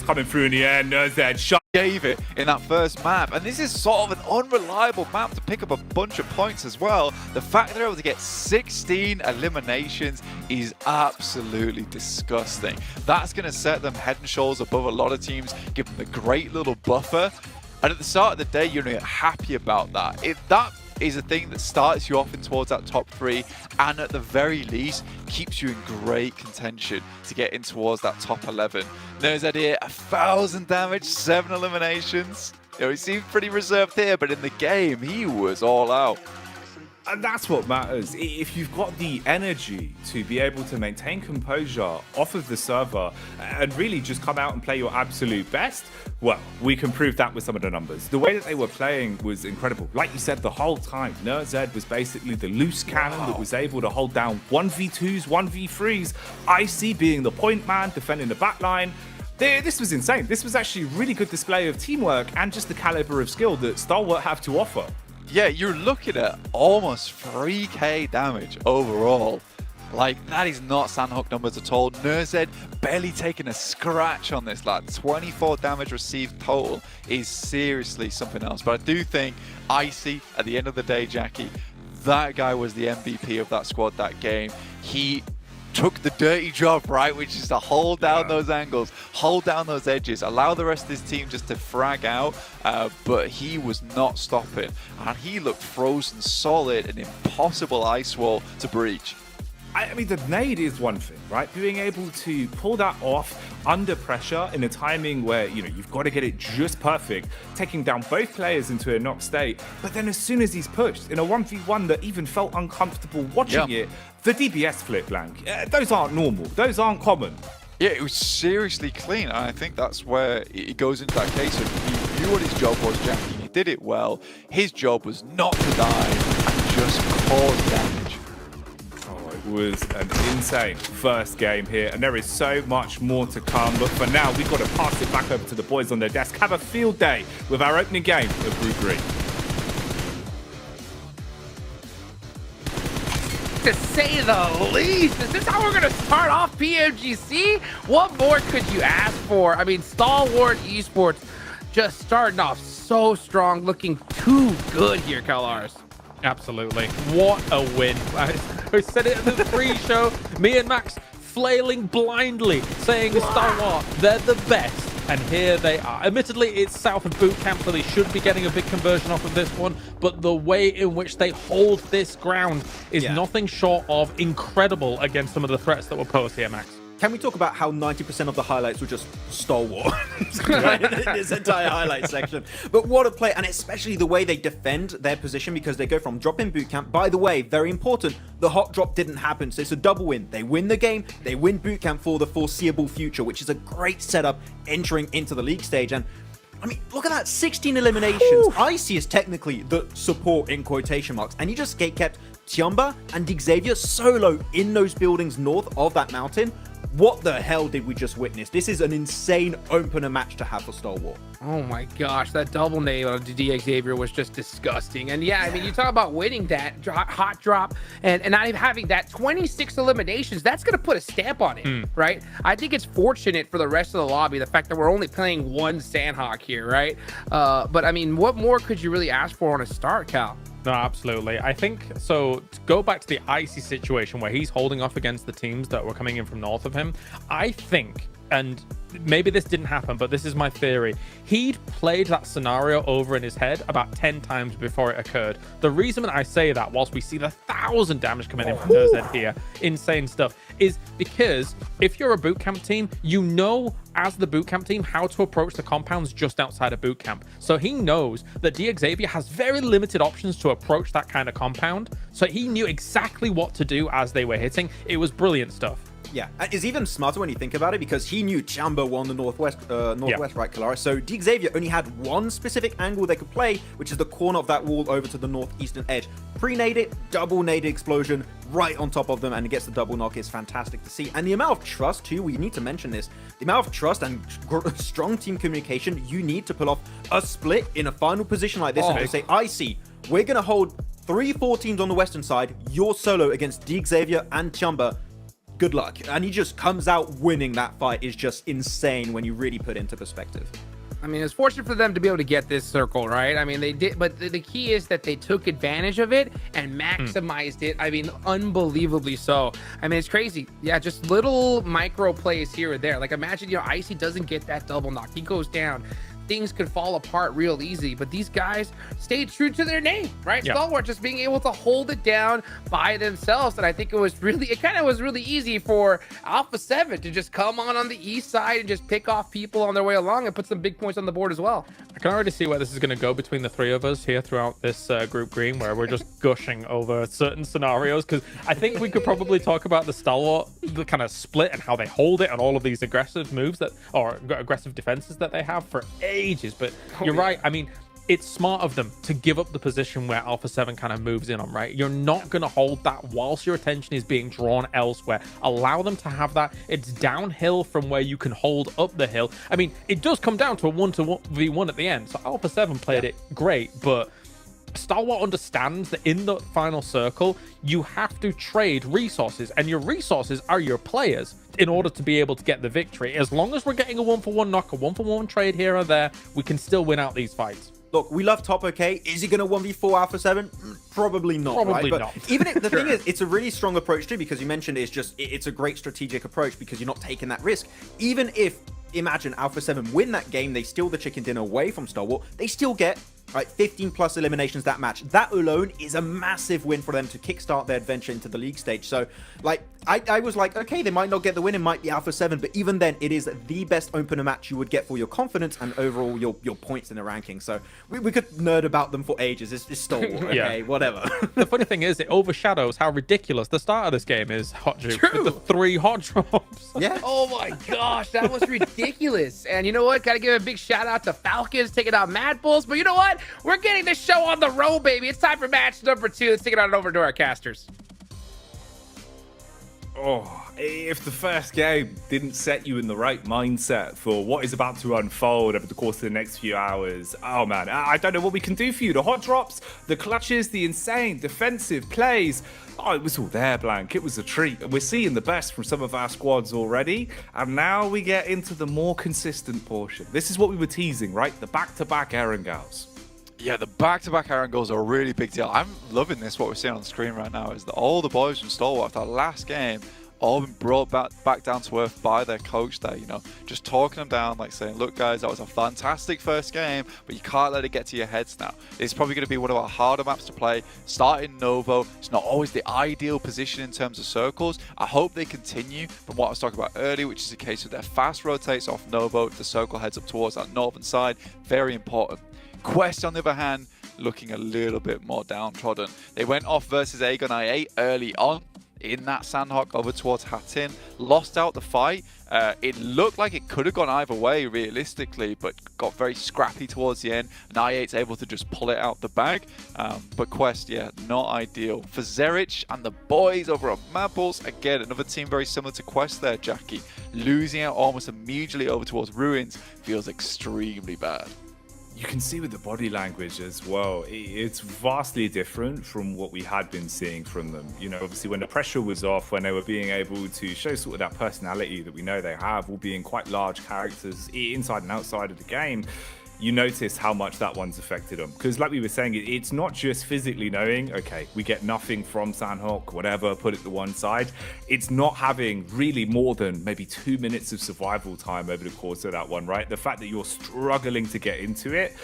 coming through in the air. NZ shot. Gave it in that first map, and this is sort of an unreliable map to pick up a bunch of points as well. The fact they're able to get 16 eliminations is absolutely disgusting. That's going to set them head and shoulders above a lot of teams, give them a great little buffer, and at the start of the day you're going to get happy about that. If that is a thing that starts you off in towards that top 3, and at the very least keeps you in great contention to get in towards that top 11. There's that here, 1,000 damage, 7 eliminations. You know, he seemed pretty reserved here, but in the game he was all out. And that's what matters. If you've got the energy to be able to maintain composure off of the server and really just come out and play your absolute best, well, we can prove that with some of the numbers. The way that they were playing was incredible. Like you said, the whole time, NZ was basically the loose cannon that was able to hold down 1v2s, 1v3s, Icy being the point man, defending the backline. This was insane. This was actually a really good display of teamwork and just the caliber of skill that Stalwart have to offer. Yeah, you're looking at almost 3k damage overall. Like, that is not Sandhawk numbers at all. NZ barely taking a scratch on this, lad. 24 damage received total is seriously something else. But I do think Icy, at the end of the day, Jackie, that guy was the MVP of that squad that game. He took the dirty job, right, which is to hold down those angles, hold down those edges, allow the rest of his team just to frag out, but he was not stopping, and he looked frozen solid, an impossible ice wall to breach. I mean, the nade is one thing, right? Being able to pull that off under pressure in a timing where, you know, you've got to get it just perfect, taking down both players into a knock state. But then as soon as he's pushed in a 1v1 that even felt uncomfortable watching it, the DBS flip blank, those aren't normal. Those aren't common. Yeah, it was seriously clean. And I think that's where it goes into that case of he knew what his job was, Jackie. He did it well. His job was not to die and just cause damage. Was an insane first game here, and there is so much more to come, but for now we've got to pass it back over to the boys on their desk. Have a field day with our opening game of Group 3. To say the least. Is this how we're gonna start off PMGC? What more could you ask for? I mean, Stalwart Esports just starting off so strong, looking too good here, Kalars. Absolutely. What a win. I said it in the pre-show. Me and Max flailing blindly, saying Stalwart, they're the best. And here they are. Admittedly, it's south of boot camp, so they should be getting a big conversion off of this one. But the way in which they hold this ground is nothing short of incredible against some of the threats that were posed here, Max. Can we talk about how 90% of the highlights were just Stalwart in this entire highlight section? But what a play, and especially the way they defend their position, because they go from drop in boot camp. By the way, very important, the hot drop didn't happen, so it's a double win. They win the game, they win boot camp for the foreseeable future, which is a great setup entering into the league stage. And I mean, look at that, 16 eliminations. Icy is technically the support in quotation marks, and he just kept Tiamba and Xavier solo in those buildings north of that mountain. What the hell did we just witness? This is an insane opener match to have for Stalwart. Oh my gosh, that double nade on Xavier was just disgusting. And yeah, I mean, you talk about winning that hot drop and not even having that 26 eliminations, that's going to put a stamp on it, right? I think it's fortunate for the rest of the lobby, the fact that we're only playing one Sandhawk here, right? But I mean, what more could you really ask for on a start, Cal? No, absolutely. I think so. To go back to the Icy situation where he's holding off against the teams that were coming in from north of him, I think, and maybe this didn't happen, but this is my theory, he'd played that scenario over in his head about 10 times before it occurred. The reason that I say that, whilst we see the 1,000 damage coming in from NZ here, insane stuff, is because if you're a bootcamp team, you know as the bootcamp team how to approach the compounds just outside of bootcamp. So he knows that Xavier has very limited options to approach that kind of compound. So he knew exactly what to do as they were hitting. It was brilliant stuff. Yeah, it's even smarter when you think about it, because he knew Chamber won the northwest, right, Kalara? So Xavier only had one specific angle they could play, which is the corner of that wall over to the northeastern edge. Pre-nade it, double nade explosion right on top of them, and it gets the double knock. Is fantastic to see. And the amount of trust, too, we need to mention this, the amount of trust and strong team communication you need to pull off a split in a final position like this and to say, Icy, we're going to hold 3-4 teams on the western side, you're solo against Xavier and Chamber. good luck. And he just comes out winning that fight is just insane when you really put it into perspective. I mean, it's fortunate for them to be able to get this circle, right? I mean, they did, but the key is that they took advantage of it and maximized it. I mean, unbelievably so. I mean, it's crazy. Yeah, just little micro plays here or there. Like, imagine, Icy doesn't get that double knock. He goes down. Things could fall apart real easy, but these guys stayed true to their name, right? Yeah. Stalwart just being able to hold it down by themselves. And I think it kind of was really easy for Alpha 7 to just come on the east side and just pick off people on their way along and put some big points on the board as well. I can already see where this is going to go between the three of us here throughout this group green, where we're just gushing over certain scenarios, because I think we could probably talk about the Stalwart, the kind of split and how they hold it and all of these aggressive moves or aggressive defenses that they have for ages. But you're right. I mean, it's smart of them to give up the position where Alpha 7 kind of moves in on, right? You're not going to hold that whilst your attention is being drawn elsewhere. Allow them to have that. It's downhill from where you can hold up the hill. I mean, it does come down to a 1-1v1 at the end. So Alpha 7 played it great, but Stalwart understands that in the final circle, you have to trade resources, and your resources are your players in order to be able to get the victory. As long as we're getting a 1-for-1 knock, a 1-for-1 trade here or there, we can still win out these fights. Look, we love Top OK. Is he going to 1v4 Alpha 7? Probably not, Probably right? not. But even if, the thing is, it's a really strong approach too, because you mentioned it's a great strategic approach because you're not taking that risk. Even if, imagine Alpha 7 win that game, they steal the chicken dinner away from Stalwart, they still get 15 plus eliminations that match. That alone is a massive win for them to kickstart their adventure into the league stage. So, I was like, okay, they might not get the win, it might be Alpha 7, but even then, it is the best opener match you would get for your confidence and overall your points in the ranking. So, we could nerd about them for ages. It's Stalwart, okay, whatever. The funny thing is, it overshadows how ridiculous the start of this game is, Hot Juice, with the 3 hot drops. Yeah. Oh my gosh, that was ridiculous. And you know what? Gotta give a big shout out to Falcons taking out Mad Bulls. But you know what? We're getting this show on the road, baby. It's time for match number 2. Let's take it on over to our casters. Oh, if the first game didn't set you in the right mindset for what is about to unfold over the course of the next few hours, oh man, I don't know what we can do for you. The hot drops, the clutches, the insane defensive plays. Oh, it was all there, Blank. It was a treat. We're seeing the best from some of our squads already. And now we get into the more consistent portion. This is what we were teasing, right? The back-to-back Erangels. Yeah, the back-to-back Aaron goals are a really big deal. I'm loving this. What we're seeing on the screen right now is that all the boys from Stalwart after that last game all been brought back down to earth by their coach there, just talking them down, like saying, look guys, that was a fantastic first game, but you can't let it get to your heads now. It's probably going to be one of our harder maps to play. Starting Novo, it's not always the ideal position in terms of circles. I hope they continue from what I was talking about earlier, which is the case with their fast rotates off Novo, the circle heads up towards that northern side. Very important. Quest, on the other hand, looking a little bit more downtrodden. They went off versus Aegon I8 early on in that Sandhawk over towards Hatin, lost out the fight. It looked like it could have gone either way realistically, but got very scrappy towards the end, and I8's able to just pull it out the bag. But Quest, yeah, not ideal. For Zerich and the boys over at Mad Bulls, again, another team very similar to Quest there, Jackie. Losing out almost immediately over towards Ruins feels extremely bad. You can see with the body language as well, it's vastly different from what we had been seeing from them. Obviously when the pressure was off, when they were being able to show sort of that personality that we know they have, all being quite large characters inside and outside of the game, you notice how much that one's affected them. Because like we were saying, it's not just physically knowing, okay, we get nothing from Sandhawk, whatever, put it to one side. It's not having really more than maybe 2 minutes of survival time over the course of that one, right? The fact that you're struggling to get into it,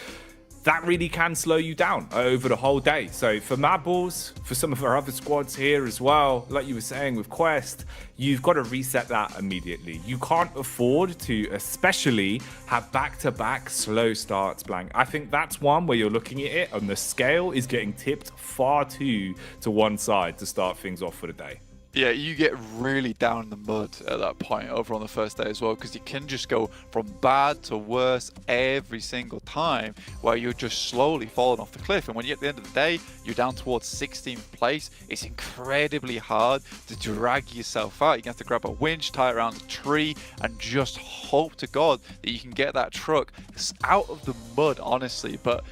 that really can slow you down over the whole day. So for Mad Bulls, for some of our other squads here as well, like you were saying with Quest, you've got to reset that immediately. You can't afford to especially have back-to-back slow starts, Blank. I think that's one where you're looking at it and the scale is getting tipped far too to one side to start things off for the day. Yeah, you get really down in the mud at that point over on the first day as well, because you can just go from bad to worse every single time where you're just slowly falling off the cliff. And when you're at the end of the day, you're down towards 16th place. It's incredibly hard to drag yourself out. You have to grab a winch, tie it around a tree, and just hope to God that you can get that truck out of the mud, honestly. But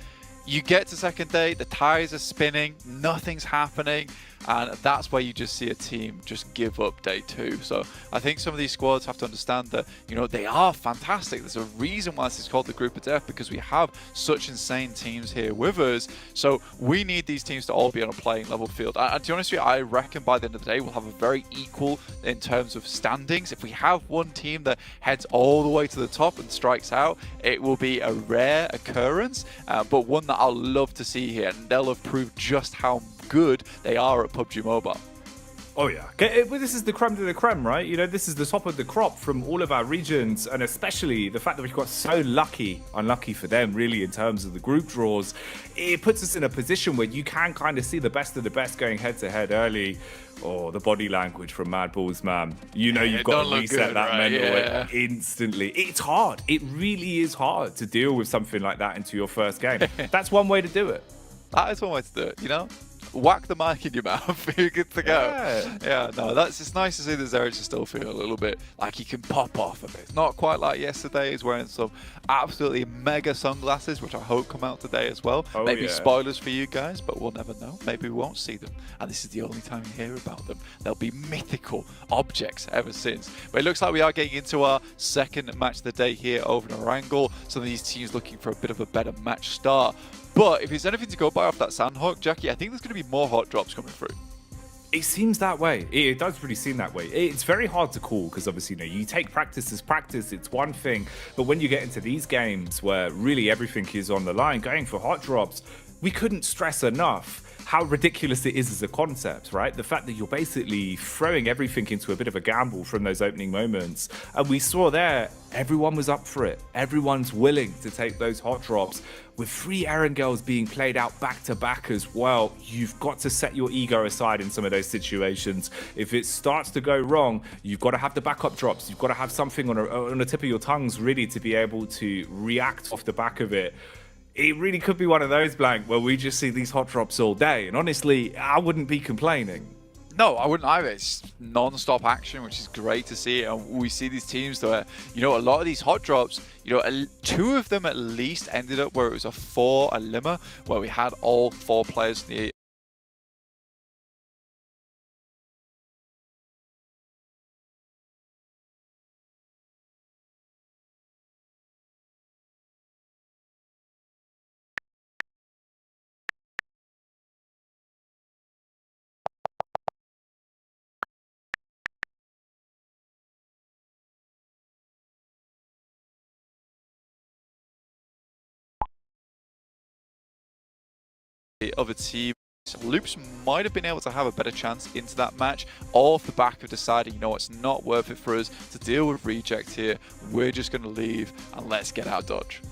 you get to second day, the tires are spinning, nothing's happening. and that's where you just see a team just give up day 2. So I think some of these squads have to understand that, you know, they are fantastic. There's a reason why this is called the group of death, because we have such insane teams here with us. So we need these teams to all be on a playing level field. And to be honest with you, I reckon by the end of the day we'll have a very equal in terms of standings. If we have one team that heads all the way to the top and strikes out, it will be a rare occurrence, but one that I'll love to see here, and they'll have proved just how good they are at PUBG Mobile. Oh yeah, well, this is the creme de la creme, right? You know, this is the top of the crop from all of our regions, and especially the fact that we've got so unlucky for them really in terms of the group draws. It puts us in a position where you can kind of see the best of the best going head to head early. Oh, the body language from Mad Balls, man. You know, you've got to reset that mental instantly. It's hard. It really is hard to deal with something like that into your first game. That's one way to do it. That is one way to do it, you know? Whack the mic in your mouth, you're good to go. Yeah, no, it's nice to see the Zerich still feel a little bit like he can pop off a bit. It's not quite like yesterday. He's wearing some absolutely mega sunglasses, which I hope come out today as well. Oh, maybe spoilers for you guys, but we'll never know. Maybe we won't see them, and this is the only time you hear about them. They'll be mythical objects ever since. But it looks like we are getting into our second match of the day here over in Orangle. Some of these teams looking for a bit of a better match start. But if there's anything to go by off that Sandhawk, Jackie, I think there's going to be more hot drops coming through. It seems that way. It does really seem that way. It's very hard to call because obviously, you know, you take practice as practice, it's one thing. But when you get into these games where really everything is on the line, going for hot drops, we couldn't stress enough how ridiculous it is as a concept, right? The fact that you're basically throwing everything into a bit of a gamble from those opening moments. And we saw there, everyone was up for it. Everyone's willing to take those hot drops. With 3 Erangels being played out back to back as well, you've got to set your ego aside in some of those situations. If it starts to go wrong, you've got to have the backup drops. You've got to have something on the tip of your tongues really to be able to react off the back of it. It really could be one of those, Blank, where we just see these hot drops all day. And honestly, I wouldn't be complaining. No, I wouldn't either. It's non-stop action, which is great to see. And we see these teams where, you know, a lot of these hot drops, you know, 2 of them at least ended up where it was a 4 Lima, where we had all 4 players in the other team. Loops might have been able to have a better chance into that match, all off the back of deciding, you know, it's not worth it for us to deal with reject here. We're just going to leave and let's get our dodge.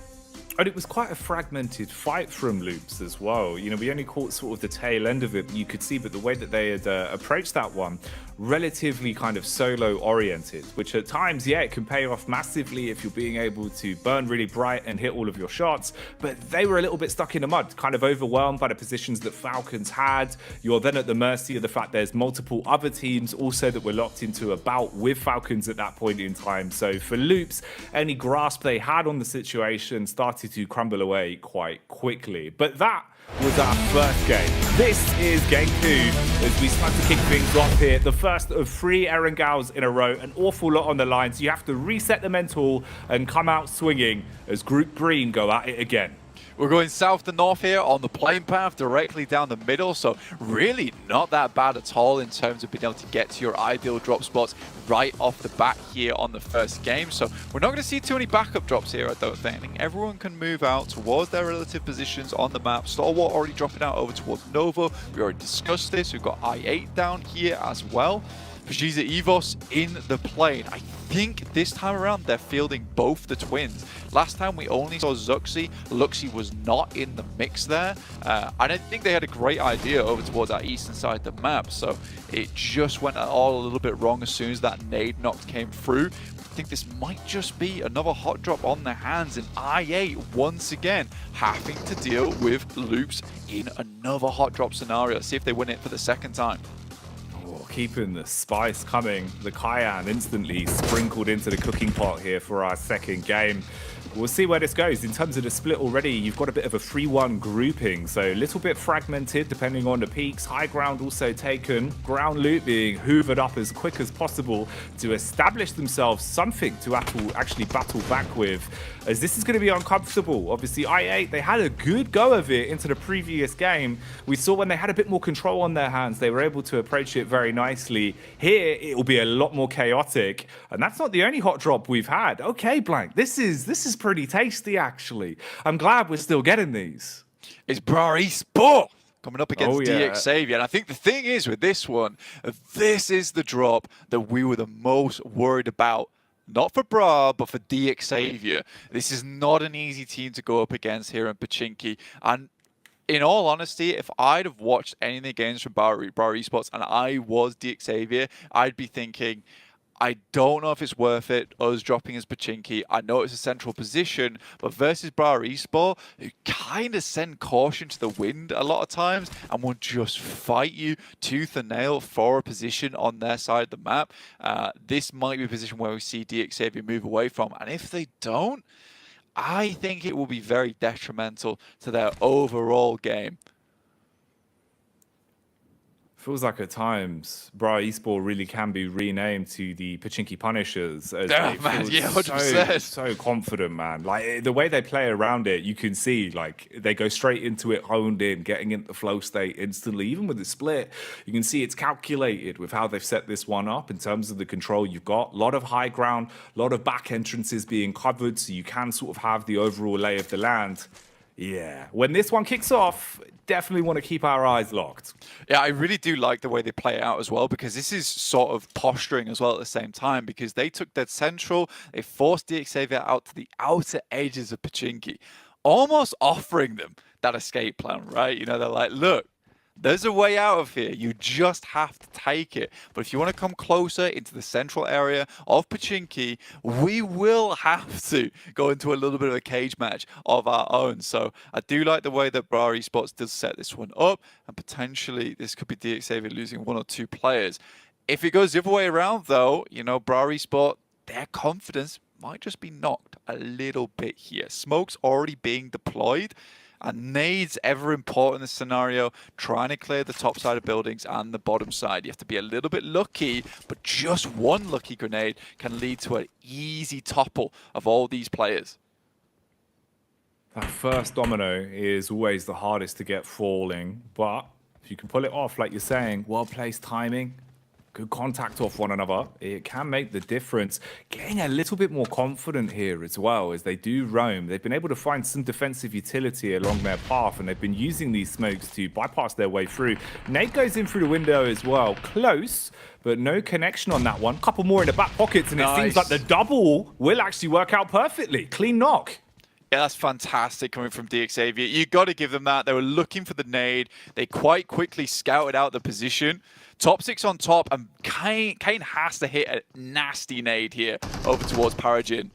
And it was quite a fragmented fight from Loops as well. You know, we only caught sort of the tail end of it, you could see, but the way that they had approached that one, relatively kind of solo oriented, which at times, yeah, it can pay off massively if you're being able to burn really bright and hit all of your shots. But they were a little bit stuck in the mud, kind of overwhelmed by the positions that Falcons had. You're then at the mercy of the fact there's multiple other teams also that were locked into a bout with Falcons at that point in time. So for Loops, any grasp they had on the situation started to crumble away quite quickly. But that was our first game. This is game 2 as we start to kick things off here. The first of 3 Erangels in a row, an awful lot on the line, so you have to reset the mental and come out swinging as Group Green go at it again. We're going south to north here on the plane path directly down the middle, so really not that bad at all in terms of being able to get to your ideal drop spots right off the bat here on the first game. So we're not going to see too many backup drops here, I don't think. I think everyone can move out towards their relative positions on the map. Stalwart already dropping out over towards Nova. We already discussed this. We've got I-8 down here as well. Pmgc Evos in the plane. I think this time around they're fielding both the twins. Last time we only saw Zuxi. Luxi was not in the mix there. I don't think they had a great idea over towards our eastern side of the map, so it just went all a little bit wrong as soon as that nade knock came through. I think this might just be another hot drop on their hands, and I-8 once again having to deal with Loops in another hot drop scenario. Let's see if they win it for the second time. keeping the spice coming. The cayenne instantly sprinkled into the cooking pot here for our second game. We'll see where this goes. In terms of the split already, you've got a bit of a 3-1 grouping, so a little bit fragmented depending on the peaks. High ground also taken, ground loot being hoovered up as quick as possible to establish themselves something to actually battle back with, as this is going to be uncomfortable. Obviously, I8, they had a good go of it into the previous game. We saw when they had a bit more control on their hands, they were able to approach it very nicely. Here, it will be a lot more chaotic, and that's not the only hot drop we've had. Okay, Blank, this is pretty tasty, actually. I'm glad we're still getting these. It's Bra Sport coming up against yeah. DX Xavier. And I think the thing is with this one, this is the drop that we were the most worried about. Not for Bra, but for DX Xavier. This is not an easy team to go up against here in Pmgc. And in all honesty, if I'd have watched any of the games from Bra Esports and I was DX Xavier, I'd be thinking, I don't know if it's worth it, us dropping as Pmgc. I know it's a central position, but versus Bra Esport, who kind of send caution to the wind a lot of times and will just fight you tooth and nail for a position on their side of the map. This might be a position where we see DX Xavier move away from, and if they don't, I think it will be very detrimental to their overall game. Feels like at times Bra Esport really can be renamed to the Pmgc Punishers. As Yeah, they man, feel yeah, 100%. so confident, man. Like the way they play around it, you can see like they go straight into it, honed in, getting into the flow state instantly. Even with the split, you can see it's calculated with how they've set this one up in terms of the control you've got. A lot of high ground, a lot of back entrances being covered, so you can sort of have the overall lay of the land. Yeah, when this one kicks off, definitely want to keep our eyes locked. Yeah, I really do like the way they play it out as well, because this is sort of posturing as well at the same time, because they took that central, they forced DX Xavier out to the outer edges of Pmgc, almost offering them that escape plan, right? You know, they're like, look, there's a way out of here. You just have to take it. But if you want to come closer into the central area of Pmgc, we will have to go into a little bit of a cage match of our own. So I do like the way that Bra Esports does set this one up, and potentially this could be DX Xavier losing 1 or 2 players. If it goes the other way around, though, you know, Bra Esports, their confidence might just be knocked a little bit here. Smoke's already being deployed. And nades ever important in this scenario, trying to clear the top side of buildings and the bottom side. You have to be a little bit lucky, but just one lucky grenade can lead to an easy topple of all these players. That first domino is always the hardest to get falling, but if you can pull it off, like you're saying, well-placed timing, good contact off one another, it can make the difference. Getting a little bit more confident here as well as they do roam. They've been able to find some defensive utility along their path, and they've been using these smokes to bypass their way through. Nate goes in through the window as well. Close, but no connection on that one. Couple more in the back pockets, and Nice. it seems like the double will actually work out perfectly. Clean knock. Yeah, that's fantastic coming from DX Xavier. You got to give them that. They were looking for the nade. They quite quickly scouted out the position. Top 6 on top, and Kane has to hit a nasty nade here over towards Paragin.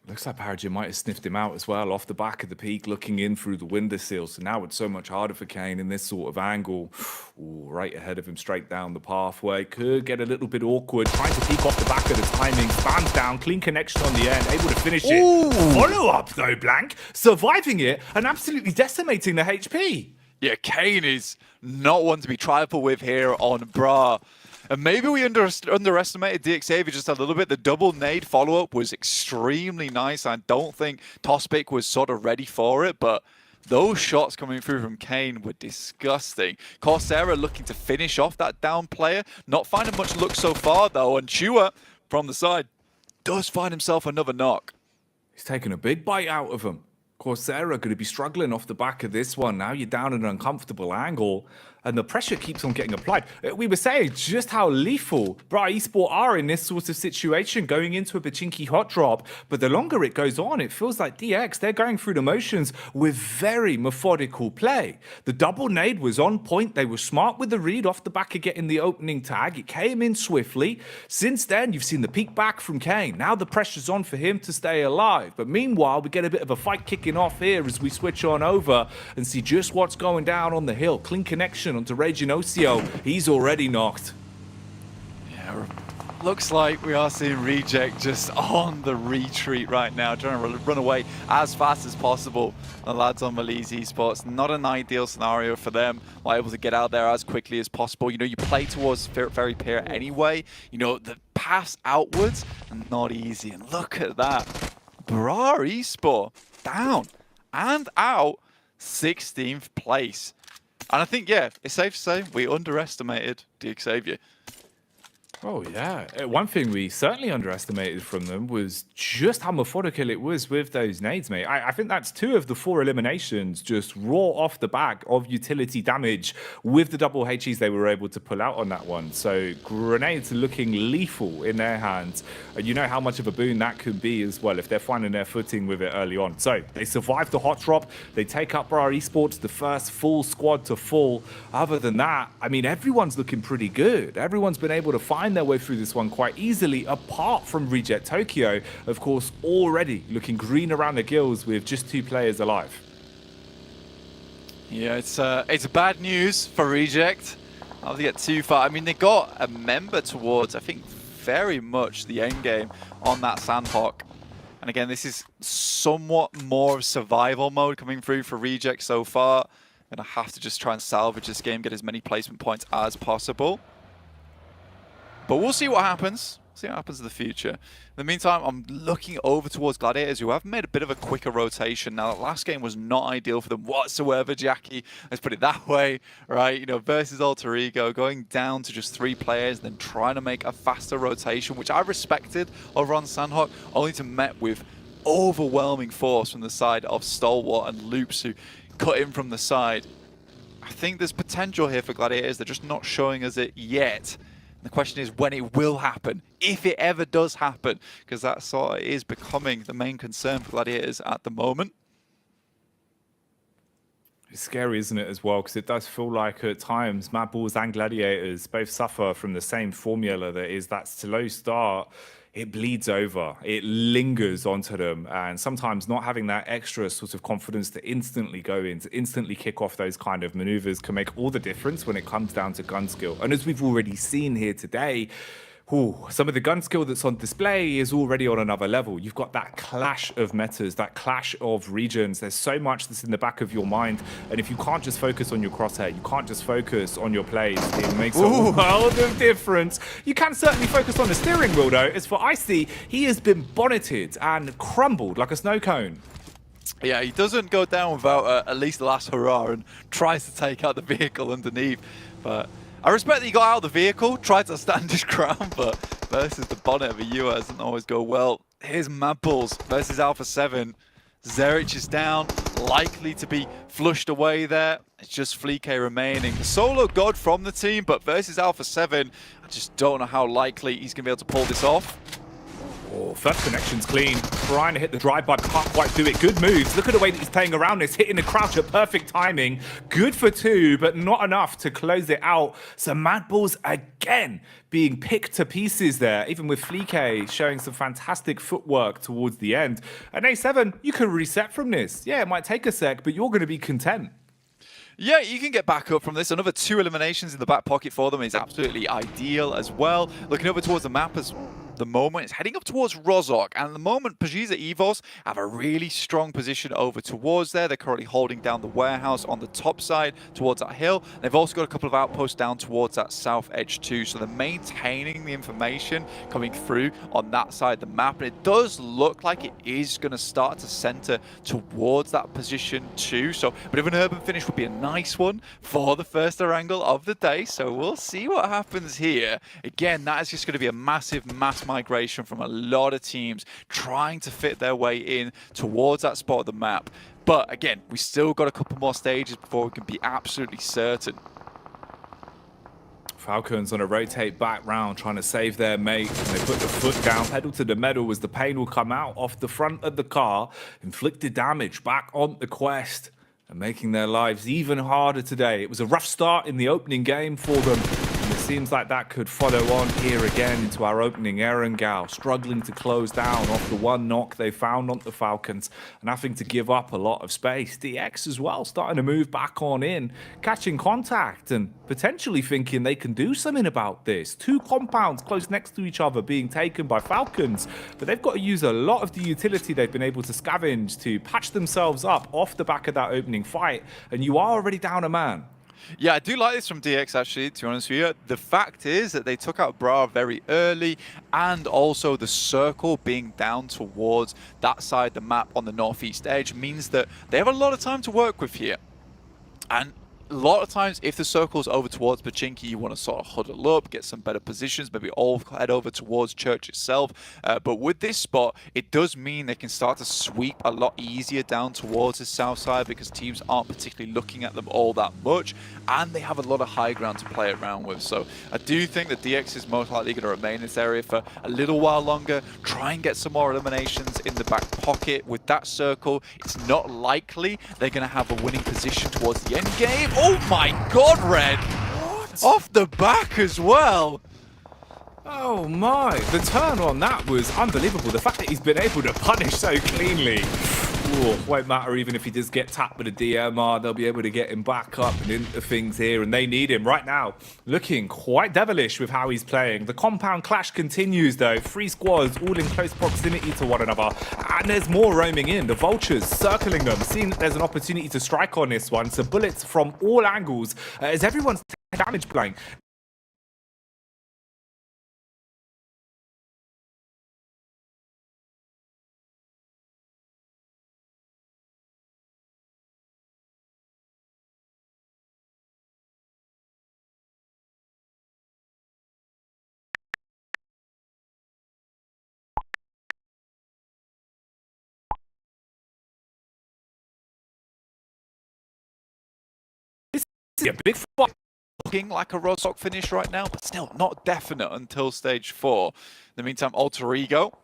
Looks like Paragin might have sniffed him out as well off the back of the peak, looking in through the windowsill. So now it's so much harder for Kane in this sort of angle. Ooh, right ahead of him, straight down the pathway. Could get a little bit awkward. Trying to peek off the back of the timing. Spams down, clean connection on the end, able to finish it. Follow up though, Blank. Surviving it and absolutely decimating the HP. Yeah, Kane is not one to be trifled with here on Bra. And maybe we underestimated DX Xavier just a little bit. The double nade follow-up was extremely nice. I don't think Tospic was sort of ready for it, but those shots coming through from Kane were disgusting. Coursera looking to finish off that down player. Not finding much luck so far, though. And Chua, from the side, does find himself another knock. He's taking a big bite out of him. Coursera going to be struggling off the back of this one. Now you're down at an uncomfortable angle, and the pressure keeps on getting applied. We were saying just how lethal Bra Esport are in this sort of situation going into a Pmgc hot drop, but the longer it goes on, it feels like DX, they're going through the motions with very methodical play. The double nade was on point. They were smart with the read off the back of getting the opening tag. It came in swiftly. Since then, you've seen the peek back from Kane. Now the pressure's on for him to stay alive. But meanwhile, we get a bit of a fight kicking off here as we switch on over and see just what's going down on the hill. Clean connection elimination onto Reginocio. He's already knocked. Yeah, looks like we are seeing Reject just on the retreat right now, trying to run away as fast as possible. The lads on Malise Esports, not an ideal scenario for them, not able to get out there as quickly as possible. You know, you play towards very Pier anyway. You know, the pass outwards, not easy. And look at that. Bra Esport down and out, 16th place. And I think, yeah, it's safe to say we underestimated DXavier. Oh, yeah. One thing we certainly underestimated from them was just how methodical it was with those nades, mate. I think that's 2 of the 4 eliminations just raw off the back of utility damage with the double HEs they were able to pull out on that one. So grenades looking lethal in their hands. And you know how much of a boon that could be as well if they're finding their footing with it early on. So they survived the hot drop. They take up Bra Esports, the first full squad to fall. Other than that, I mean, everyone's looking pretty good. Everyone's been able to find their way through this one quite easily, apart from Reject Tokyo, of course, already looking green around the gills with just 2 players alive. Yeah, it's bad news for Reject. I'll get too far. I mean, they got a member towards, I think, very much the end game on that Sandhawk. And again, this is somewhat more survival mode coming through for Reject so far. Gonna have to just try and salvage this game, get as many placement points as possible. But we'll see what happens. See what happens in the future. In the meantime, I'm looking over towards Gladiators, who have made a bit of a quicker rotation. Now, the last game was not ideal for them whatsoever, Jackie. Let's put it that way, right? You know, versus Alter Ego, going down to just 3 players, then trying to make a faster rotation, which I respected over on Sandhawk, only to met with overwhelming force from the side of Stalwart and Loops, who cut in from the side. I think there's potential here for Gladiators. They're just not showing us it yet. The question is when it will happen, if it ever does happen, because that sort of is becoming the main concern for Gladiators at the moment. It's scary, isn't it, as well? Because it does feel like at times Mad Balls and Gladiators both suffer from the same formula that is that slow start. It bleeds over, it lingers onto them, and sometimes not having that extra sort of confidence to instantly go in, to instantly kick off those kind of maneuvers can make all the difference when it comes down to gun skill. And as we've already seen here today, some of the gun skill that's on display is already on another level. You've got that clash of metas, that clash of regions. There's so much that's in the back of your mind. And if you can't just focus on your crosshair, you can't just focus on your plays, it makes a world of difference. You can certainly focus on the steering wheel, though. As for Icy, he has been bonneted and crumbled like a snow cone. Yeah, he doesn't go down without at least the last hurrah and tries to take out the vehicle underneath. But I respect that he got out of the vehicle, tried to stand his ground, but versus the bonnet of a UA doesn't always go well. Here's Mad Bulls versus Alpha 7. Zerich is down, likely to be flushed away there. It's just Fleek remaining. The solo god from the team, but versus Alpha 7, I just don't know how likely he's going to be able to pull this off. Oh, first connection's clean. Trying to hit the drive, but can't quite do it. Good moves. Look at the way that he's playing around this. Hitting the crouch at perfect timing. Good for 2, but not enough to close it out. So Mad Balls again being picked to pieces there. Even with Fleek showing some fantastic footwork towards the end. And A7, you can reset from this. Yeah, it might take a sec, but you're going to be content. Yeah, you can get back up from this. Another 2 eliminations in the back pocket for them is absolutely ideal as well. Looking over towards the map as the moment, it's heading up towards Rozhok, and at the moment Pmgc Evos have a really strong position over towards there. They're currently holding down the warehouse on the top side towards that hill. They've also got a couple of outposts down towards that south edge too, so they're maintaining the information coming through on that side of the map, and it does look like it is going to start to center towards that position too. So a bit of an urban finish would be a nice one for the first angle of the day, so we'll see what happens here. Again, that is just going to be a massive mass migration from a lot of teams trying to fit their way in towards that spot of the map. But again, we still got a couple more stages before we can be absolutely certain. Falcons on a rotate back round, trying to save their mate. And they put the foot down, pedal to the metal as the pain will come out off the front of the car. Inflicted damage back on the quest and making their lives even harder today. It was a rough start in the opening game for them. In the seems like that could follow on here again into our opening Erangel, struggling to close down off the one knock they found on the Falcons and having to give up a lot of space. DX as well starting to move back on in, catching contact and potentially thinking they can do something about this. Two compounds close next to each other being taken by Falcons, but they've got to use a lot of the utility they've been able to scavenge to patch themselves up off the back of that opening fight, and you are already down a man. Yeah, I do like this from DX, actually, to be honest with you. The fact is that they took out Bra very early, and also the circle being down towards that side of the map on the northeast edge means that they have a lot of time to work with here. And a lot of times, if the circle's over towards Pmgc, you want to sort of huddle up, get some better positions, maybe all head over towards Church itself. But with this spot, it does mean they can start to sweep a lot easier down towards the south side because teams aren't particularly looking at them all that much, and they have a lot of high ground to play around with. So I do think that DX is most likely going to remain in this area for a little while longer, try and get some more eliminations in the back pocket. With that circle, it's not likely they're going to have a winning position towards the end game. Oh my god, Red! What? Off the back as well! Oh my, the turn on that was unbelievable. The fact that he's been able to punish so cleanly. Ooh, won't matter even if he does get tapped with a DMR, they'll be able to get him back up and into things here, and they need him right now. Looking quite devilish with how he's playing. The compound clash continues though. 3 squads all in close proximity to one another, and there's more roaming in. The vultures circling them, seeing that there's an opportunity to strike on this one. So bullets from all angles as everyone's damage playing. A big fight. Looking like a Roadstock finish right now, but still not definite until stage 4. In the meantime, Alter Ego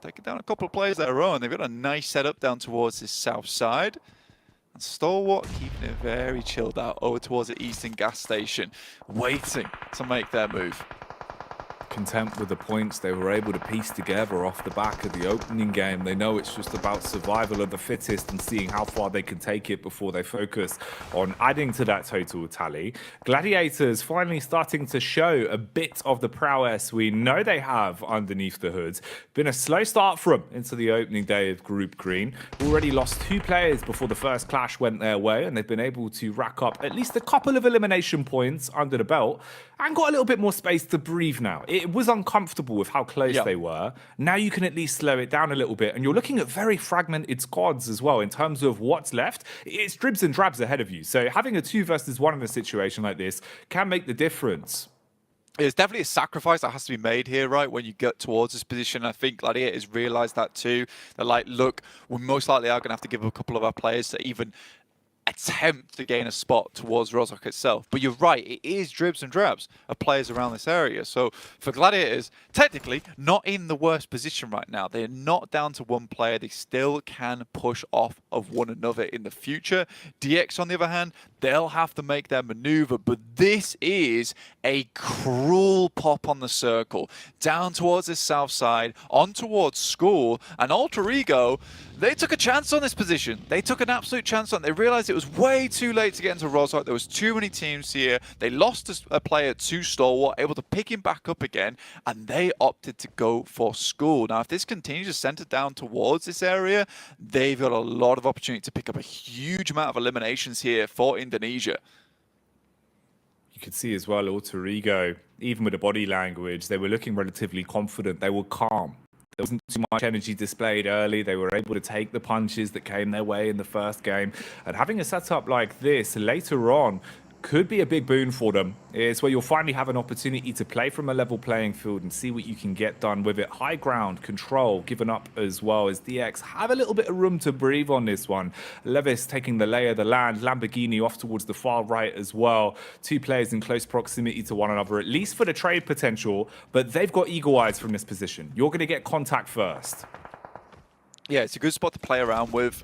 taking down a couple of players of their own. They've got a nice setup down towards this south side. And Stalwart keeping it very chilled out over towards the eastern gas station, waiting to make their move. Content with the points they were able to piece together off the back of the opening game. They know it's just about survival of the fittest and seeing how far they can take it before they focus on adding to that total tally. Gladiators finally starting to show a bit of the prowess we know they have underneath the hood. Been a slow start for them into the opening day of Group Green. Already lost 2 players before the first clash went their way, and they've been able to rack up at least a couple of elimination points under the belt and got a little bit more space to breathe now. It was uncomfortable with how close they were. Now you can at least slow it down a little bit, and you're looking at very fragmented squads as well in terms of what's left. It's dribs and drabs ahead of you, so having a 2 versus 1 in a situation like this can make the difference. There's definitely a sacrifice that has to be made here, right, when you get towards this position. I think Gladiators realise that too. They're like, look, we most likely are going to have to give a couple of our players to even attempt to gain a spot towards Rozhok itself. But you're right, it is dribs and drabs of players around this area. So for Gladiators, technically not in the worst position right now. They're not down to 1 player. They still can push off of one another in the future. DX, on the other hand, they'll have to make their maneuver. But this is a cruel pop on the circle. Down towards the south side, on towards School, and Alter Ego, they took a chance on this position. They took an absolute chance on it. They realized it was way too late to get into Rozhok. There was too many teams here. They lost a player to Stalwart, able to pick him back up again, and they opted to go for School. Now, if this continues to center down towards this area, they've got a lot of opportunity to pick up a huge amount of eliminations here for Indonesia. You could see as well, Alter Ego, even with the body language, they were looking relatively confident. They were calm. There wasn't too much energy displayed early. They were able to take the punches that came their way in the first game. And having a setup like this later on could be a big boon for them. It's where you'll finally have an opportunity to play from a level playing field and see what you can get done with it. High ground, control, given up as well as DX have a little bit of room to breathe on this one. Levis taking the lay of the land, Lamborghini off towards the far right as well. 2 players in close proximity to one another, at least for the trade potential, but they've got eagle eyes from this position. You're going to get contact first. Yeah, it's a good spot to play around with.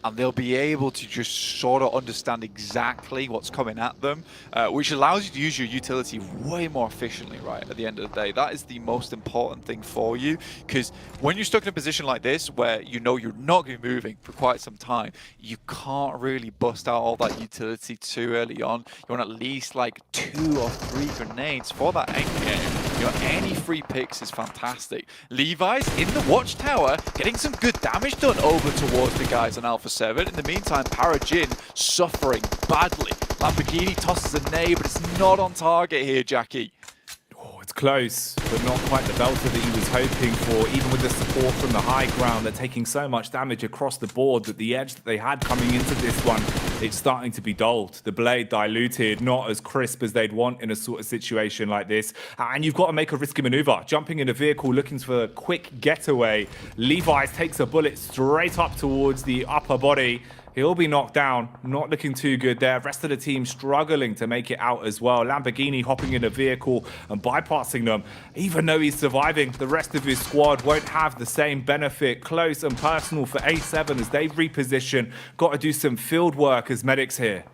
and they'll be able to just sort of understand exactly what's coming at them, which allows you to use your utility way more efficiently, right, at the end of the day. That is the most important thing for you, because when you're stuck in a position like this where you know you're not going to be moving for quite some time, you can't really bust out all that utility too early on. You want at least like 2 or 3 grenades for that end game. You know, any free picks is fantastic. Levi's in the watchtower, getting some good damage done over towards the guys on Alpha 7. In the meantime, Parajin suffering badly. Lamborghini tosses a nade, but it's not on target here, Jackie. Oh, it's close, but not quite the belter that he was hoping for. Even with the support from the high ground, they're taking so much damage across the board that the edge that they had coming into this one, it's starting to be dulled. The blade diluted, not as crisp as they'd want in a sort of situation like this. And you've got to make a risky maneuver. Jumping in a vehicle, looking for a quick getaway. Levi's takes a bullet straight up towards the upper body. He'll be knocked down, not looking too good there. Rest of the team struggling to make it out as well. Lamborghini hopping in a vehicle and bypassing them. Even though he's surviving, the rest of his squad won't have the same benefit. Close and personal for A7 as they reposition. Got to do some field work as medics here.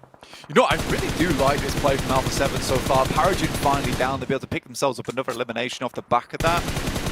You know, I really do like this play from Alpha 7 so far. Parajin finally down. They'll be able to pick themselves up another elimination off the back of that.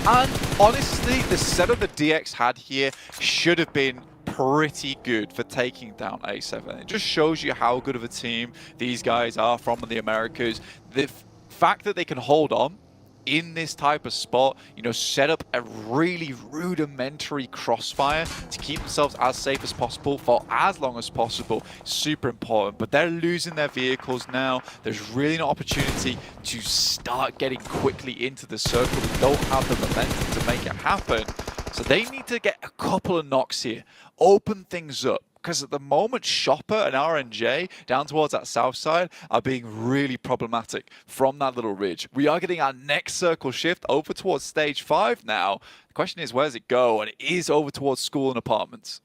And honestly, the setup that DX had here should have been pretty good for taking down A7. It just shows you how good of a team these guys are from the Americas. The fact that they can hold on in this type of spot, you know, set up a really rudimentary crossfire to keep themselves as safe as possible for as long as possible, super important. But they're losing their vehicles now. There's really an opportunity to start getting quickly into the circle. They don't have the momentum to make it happen. So they need to get a couple of knocks here, open things up. Because at the moment, Shopper and RNJ down towards that south side are being really problematic from that little ridge. We are getting our next circle shift over towards stage 5 now. The question is, where does it go? And it is over towards school and apartments.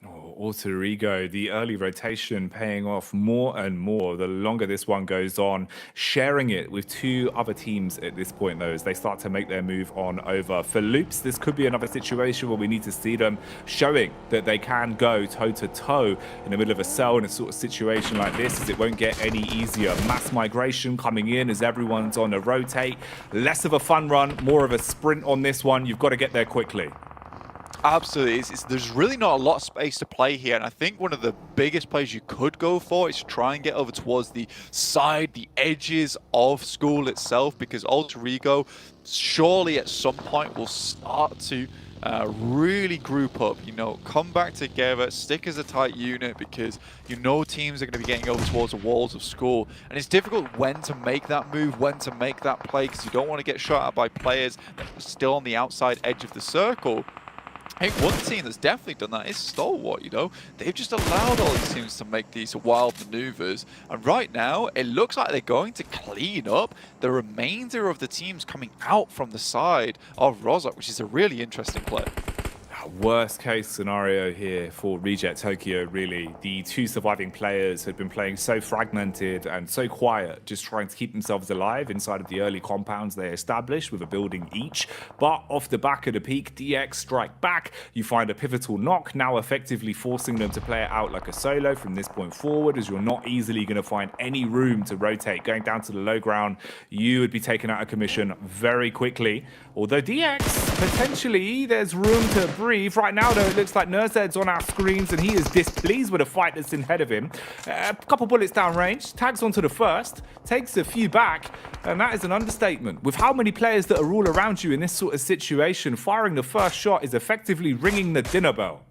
Oh, Alter Ego, the early rotation paying off more and more the longer this one goes on. Sharing it with 2 other teams at this point, though, as they start to make their move on over. For Loops, this could be another situation where we need to see them showing that they can go toe-to-toe in the middle of a cell in a sort of situation like this, as it won't get any easier. Mass migration coming in as everyone's on a rotate. Less of a fun run, more of a sprint on this one. You've got to get there quickly. Absolutely. There's really not a lot of space to play here, and I think one of the biggest plays you could go for is try and get over towards the side, the edges of school itself, because Alter Ego surely at some point will start to really group up, you know, come back together, stick as a tight unit, because you know teams are going to be getting over towards the walls of school, and it's difficult when to make that move, when to make that play, because you don't want to get shot at by players that are still on the outside edge of the circle. I think one team that's definitely done that is Stalwart, you know. They've just allowed all these teams to make these wild maneuvers. And right now, it looks like they're going to clean up the remainder of the teams coming out from the side of Rozhok, which is a really interesting play. Worst case scenario here for Reject Tokyo, really. The 2 surviving players had been playing so fragmented and so quiet, just trying to keep themselves alive inside of the early compounds they established with a building each. But off the back of the peak, DX strike back. You find a pivotal knock, now effectively forcing them to play it out like a solo from this point forward, as you're not easily going to find any room to rotate. Going down to the low ground, you would be taken out of commission very quickly. Although DX, potentially, there's room to breathe. Right now, though, it looks like Nurzed's on our screens and he is displeased with the fight that's ahead of him. A couple bullets down range, tags onto the first, takes a few back, and that is an understatement. With how many players that are all around you in this sort of situation, firing the first shot is effectively ringing the dinner bell.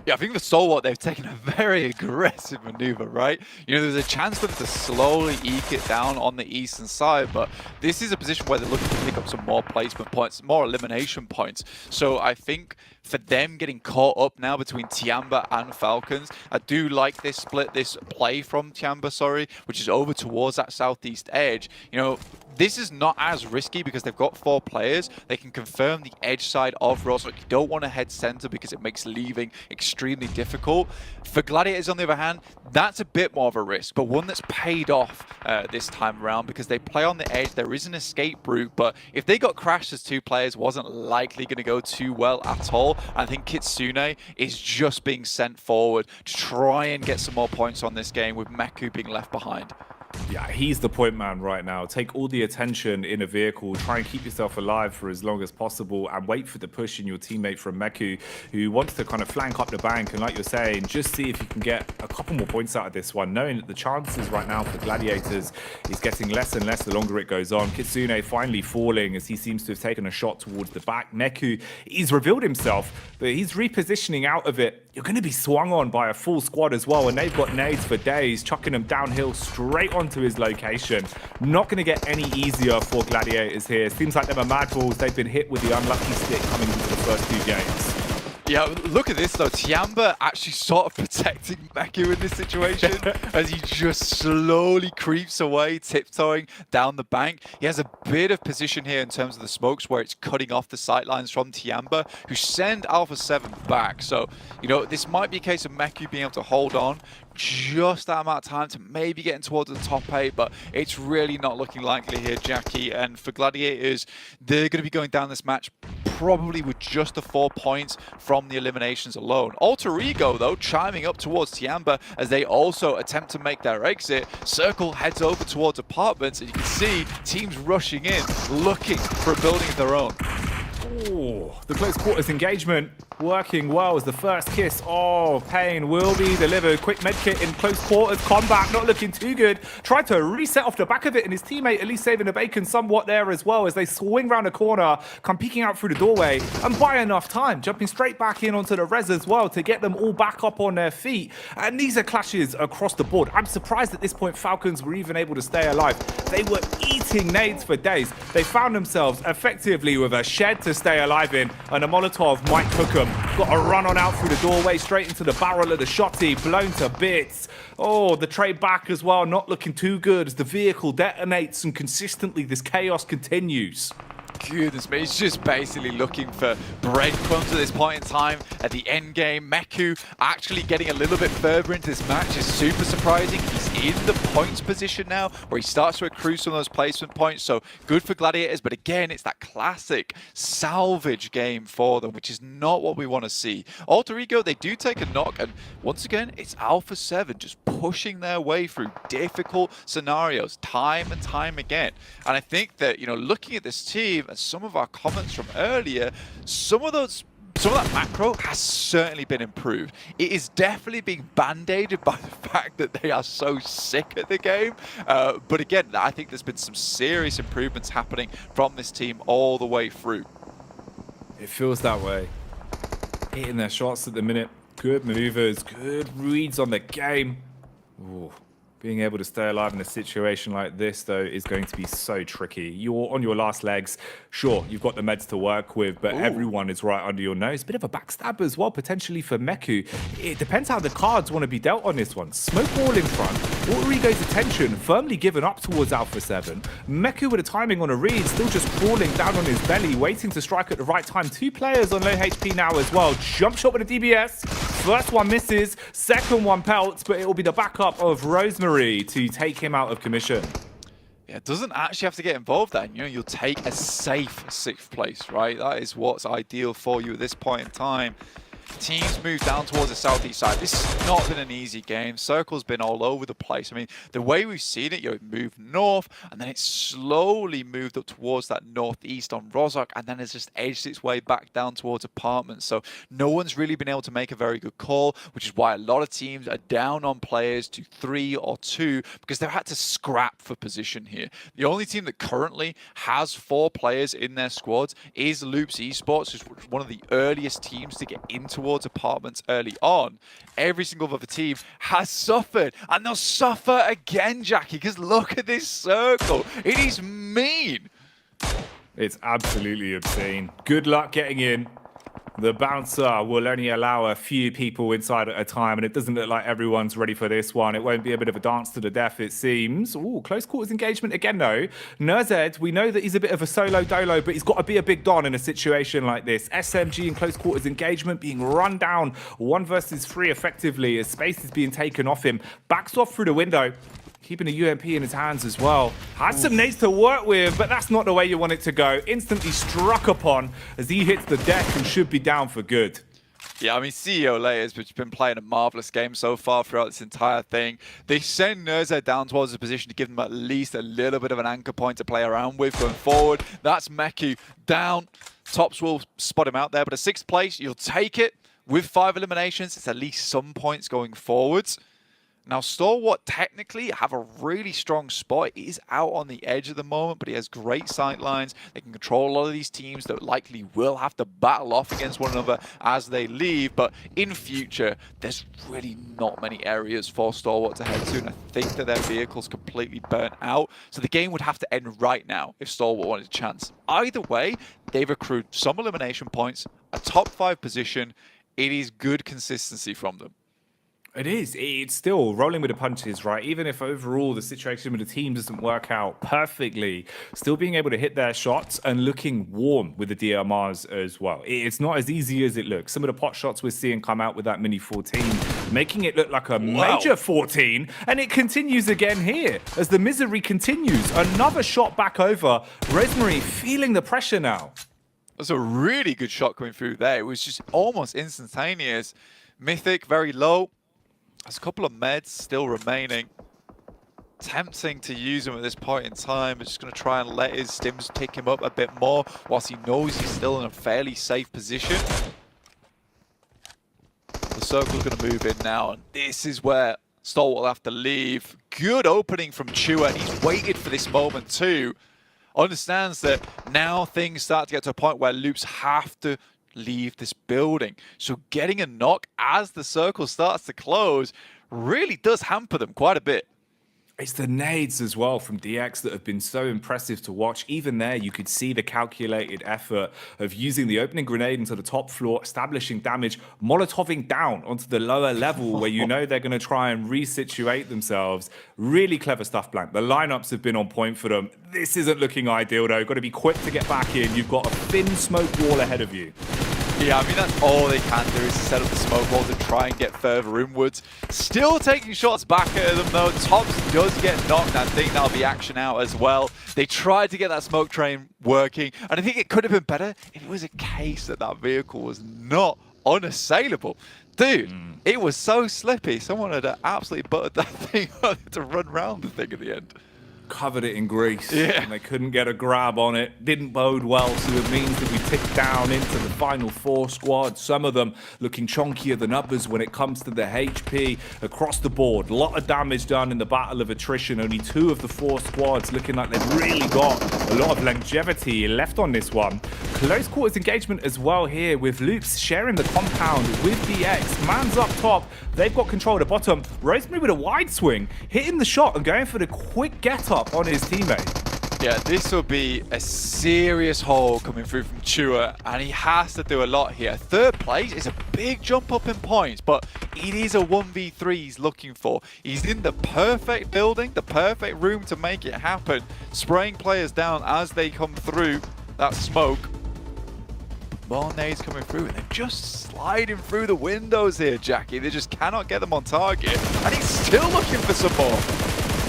Yeah, I think the Stalwart, they've taken a very aggressive maneuver, right? You know, there's a chance for them to slowly eke it down on the eastern side, but this is a position where they're looking to pick up some more placement points, more elimination points. So I think for them getting caught up now between Tiamba and Falcons, I do like this split, this play from Tiamba, sorry, which is over towards that southeast edge. You know, this is not as risky because they've got 4 players. They can confirm the edge side of Rozok. You don't want to head center because it makes leaving extremely difficult. For Gladiators, on the other hand, that's a bit more of a risk, but one that's paid off this time around because they play on the edge. There is an escape route, but if they got crashed as 2 players, wasn't likely going to go too well at all. I think Kitsune is just being sent forward to try and get some more points on this game with Meku being left behind. Yeah, he's the point man right now. Take all the attention in a vehicle, try and keep yourself alive for as long as possible, and wait for the push in your teammate from Meku, who wants to kind of flank up the bank. And like you're saying, just see if you can get a couple more points out of this one, knowing that the chances right now for Gladiators is getting less and less the longer it goes on. Kitsune finally falling as he seems to have taken a shot towards the back. Meku, he's revealed himself, but he's repositioning out of it. You're going to be swung on by a full squad as well, and they've got nades for days, chucking them downhill straight onto his location. Not going to get any easier for Gladiators here. Seems like them are mad balls. They've been hit with the unlucky stick coming into the first 2 games. Yeah, look at this though. Tiamba actually sort of protecting Meku in this situation as he just slowly creeps away, tiptoeing down the bank. He has a bit of position here in terms of the smokes where it's cutting off the sightlines from Tiamba, who send Alpha 7 back. So, you know, this might be a case of Meku being able to hold on just that amount of time to maybe getting towards the top 8, but it's really not looking likely here, Jackie. And for Gladiators, they're going to be going down this match probably with just the 4 points from the eliminations alone. Alter Ego, though, chiming up towards Tiamba as they also attempt to make their exit. Circle heads over towards apartments, and you can see teams rushing in, looking for a building of their own. Oh, the close quarters engagement working well as the first kiss. Oh, pain will be delivered. Quick medkit in close quarters combat, not looking too good. Tried to reset off the back of it, and his teammate at least saving the bacon somewhat there as well as they swing round the corner, come peeking out through the doorway, and buy enough time, jumping straight back in onto the res as well to get them all back up on their feet. And these are clashes across the board. I'm surprised at this point Falcons were even able to stay alive. They were eating nades for days. They found themselves effectively with a shed to stay alive in, and a Molotov might cook them. Got a run on out through the doorway, straight into the barrel of the shotty, blown to bits. Oh, the trade back as well, not looking too good as the vehicle detonates and consistently this chaos continues. Goodness me, he's just basically looking for breadcrumbs at this point in time at the end game. Meku actually getting a little bit further into this match is super surprising. He's in the points position now where he starts to accrue some of those placement points, so good for Gladiators, but again, it's that classic salvage game for them, which is not what we want to see. Alter Ego, they do take a knock, and once again, it's Alpha 7 just pushing their way through difficult scenarios time and time again. And I think that, you know, looking at this team and some of our comments from earlier, some of that macro has certainly been improved. It is definitely being band-aided by the fact that they are so sick at the game. But again, I think there's been some serious improvements happening from this team all the way through. It feels that way. Hitting their shots at the minute. Good maneuvers, good reads on the game. Ooh. Being able to stay alive in a situation like this, though, is going to be so tricky. You're on your last legs. Sure, you've got the meds to work with, but everyone is right under your nose. Bit of a backstab as well, potentially for Meku. It depends how the cards want to be dealt on this one. Smoke wall in front. Alter Ego's attention firmly given up towards Alpha 7. Meku with a timing on a read, still just crawling down on his belly, waiting to strike at the right time. 2 players on low HP now as well. Jump shot with a DBS. First one misses, second one pelts, but it will be the backup of Rosemary to take him out of commission. Yeah, it doesn't actually have to get involved then. You know, you'll take a safe 6th place, right? That is what's ideal for you at this point in time. Teams move down towards the southeast side. This has not been an easy game. Circle's been all over the place. I mean, the way we've seen it, you know, it moved north, and then it slowly moved up towards that northeast on Rozok, and then it's just edged its way back down towards apartments. So no one's really been able to make a very good call, which is why a lot of teams are down on players to 3 or 2, because they've had to scrap for position here. The only team that currently has 4 players in their squads is Loops Esports, who's one of the earliest teams to get into towards apartments early on. Every single other team has suffered, and they'll suffer again, Jackie, because look at this circle. It is mean. It's absolutely obscene. Good luck getting in. The bouncer will only allow a few people inside at a time, and it doesn't look like everyone's ready for this one. It won't be a bit of a dance to the death, it seems. Ooh, close quarters engagement again, though. Nurzed, we know that he's a bit of a solo dolo, but he's got to be a big don in a situation like this. SMG in close quarters engagement being run down 1 versus 3 effectively as space is being taken off him. Backs off through the window. Keeping a UMP in his hands as well. Has some nades to work with, but that's not the way you want it to go. Instantly struck upon as he hits the deck and should be down for good. Yeah, I mean, CEO Layers, which has been playing a marvelous game so far throughout this entire thing. They send Nurzed down towards a position to give them at least a little bit of an anchor point to play around with going forward. That's Meku down. Tops will spot him out there, but a 6th place, you'll take it. With 5 eliminations, it's at least some points going forwards. Now, Stalwart technically have a really strong spot. He is out on the edge at the moment, but he has great sight lines. They can control a lot of these teams that likely will have to battle off against one another as they leave. But in future, there's really not many areas for Stalwart to head to, and I think that their vehicle's completely burnt out. So the game would have to end right now if Stalwart wanted a chance. Either way, they've accrued some elimination points, a top 5 position. It is good consistency from them. It is. It's still rolling with the punches, right? Even if overall the situation with the team doesn't work out perfectly, still being able to hit their shots and looking warm with the DMRs as well. It's not as easy as it looks. Some of the pot shots we're seeing come out with that mini 14, making it look like a major 14. And it continues again here as the misery continues. Another shot back over. Rosemary feeling the pressure now. That's a really good shot coming through there. It was just almost instantaneous. Mythic very low. There's a couple of meds still remaining. Tempting to use him at this point in time. But just going to try and let his stims pick him up a bit more whilst he knows he's still in a fairly safe position. The circle's going to move in now, and this is where Stalwart will have to leave. Good opening from Chua, and he's waited for this moment too. Understands that now things start to get to a point where Loops have to leave this building. So getting a knock as the circle starts to close really does hamper them quite a bit. It's the nades as well from DX that have been so impressive to watch. Even there, you could see the calculated effort of using the opening grenade into the top floor, establishing damage, molotoving down onto the lower level where you know they're going to try and resituate themselves. Really clever stuff, Blank. The lineups have been on point for them. This isn't looking ideal, though. Got to be quick to get back in. You've got a thin smoke wall ahead of you. Yeah, I mean, that's all they can do is set up the smoke wall to try and get further inwards. Still taking shots back at them, though. Tops does get knocked. I think that'll be action out as well. They tried to get that smoke train working, and I think it could have been better if it was a case that that vehicle was not unassailable. Dude, it was so slippy. Someone had absolutely buttered that thing to run around the thing at the end. Covered it in grease, yeah. And they couldn't get a grab on it. Didn't bode well, so it means that we tick down into the final 4 squads. Some of them looking chunkier than others when it comes to the HP across the board. A lot of damage done in the battle of attrition. Only 2 of the 4 squads looking like they've really got a lot of longevity left on this one. Close quarters engagement as well here with Loops sharing the compound with DX. Man's up top. They've got control at the bottom. Rosemary with a wide swing, hitting the shot and going for the quick get up on his teammate. Yeah, this will be a serious haul coming through from Chua, and he has to do a lot here. 3rd place is a big jump up in points, but it is a 1v3 he's looking for. He's in the perfect building, the perfect room to make it happen, spraying players down as they come through that smoke. More nades coming through, and they're just sliding through the windows here, Jackie. They just cannot get them on target, and he's still looking for some more.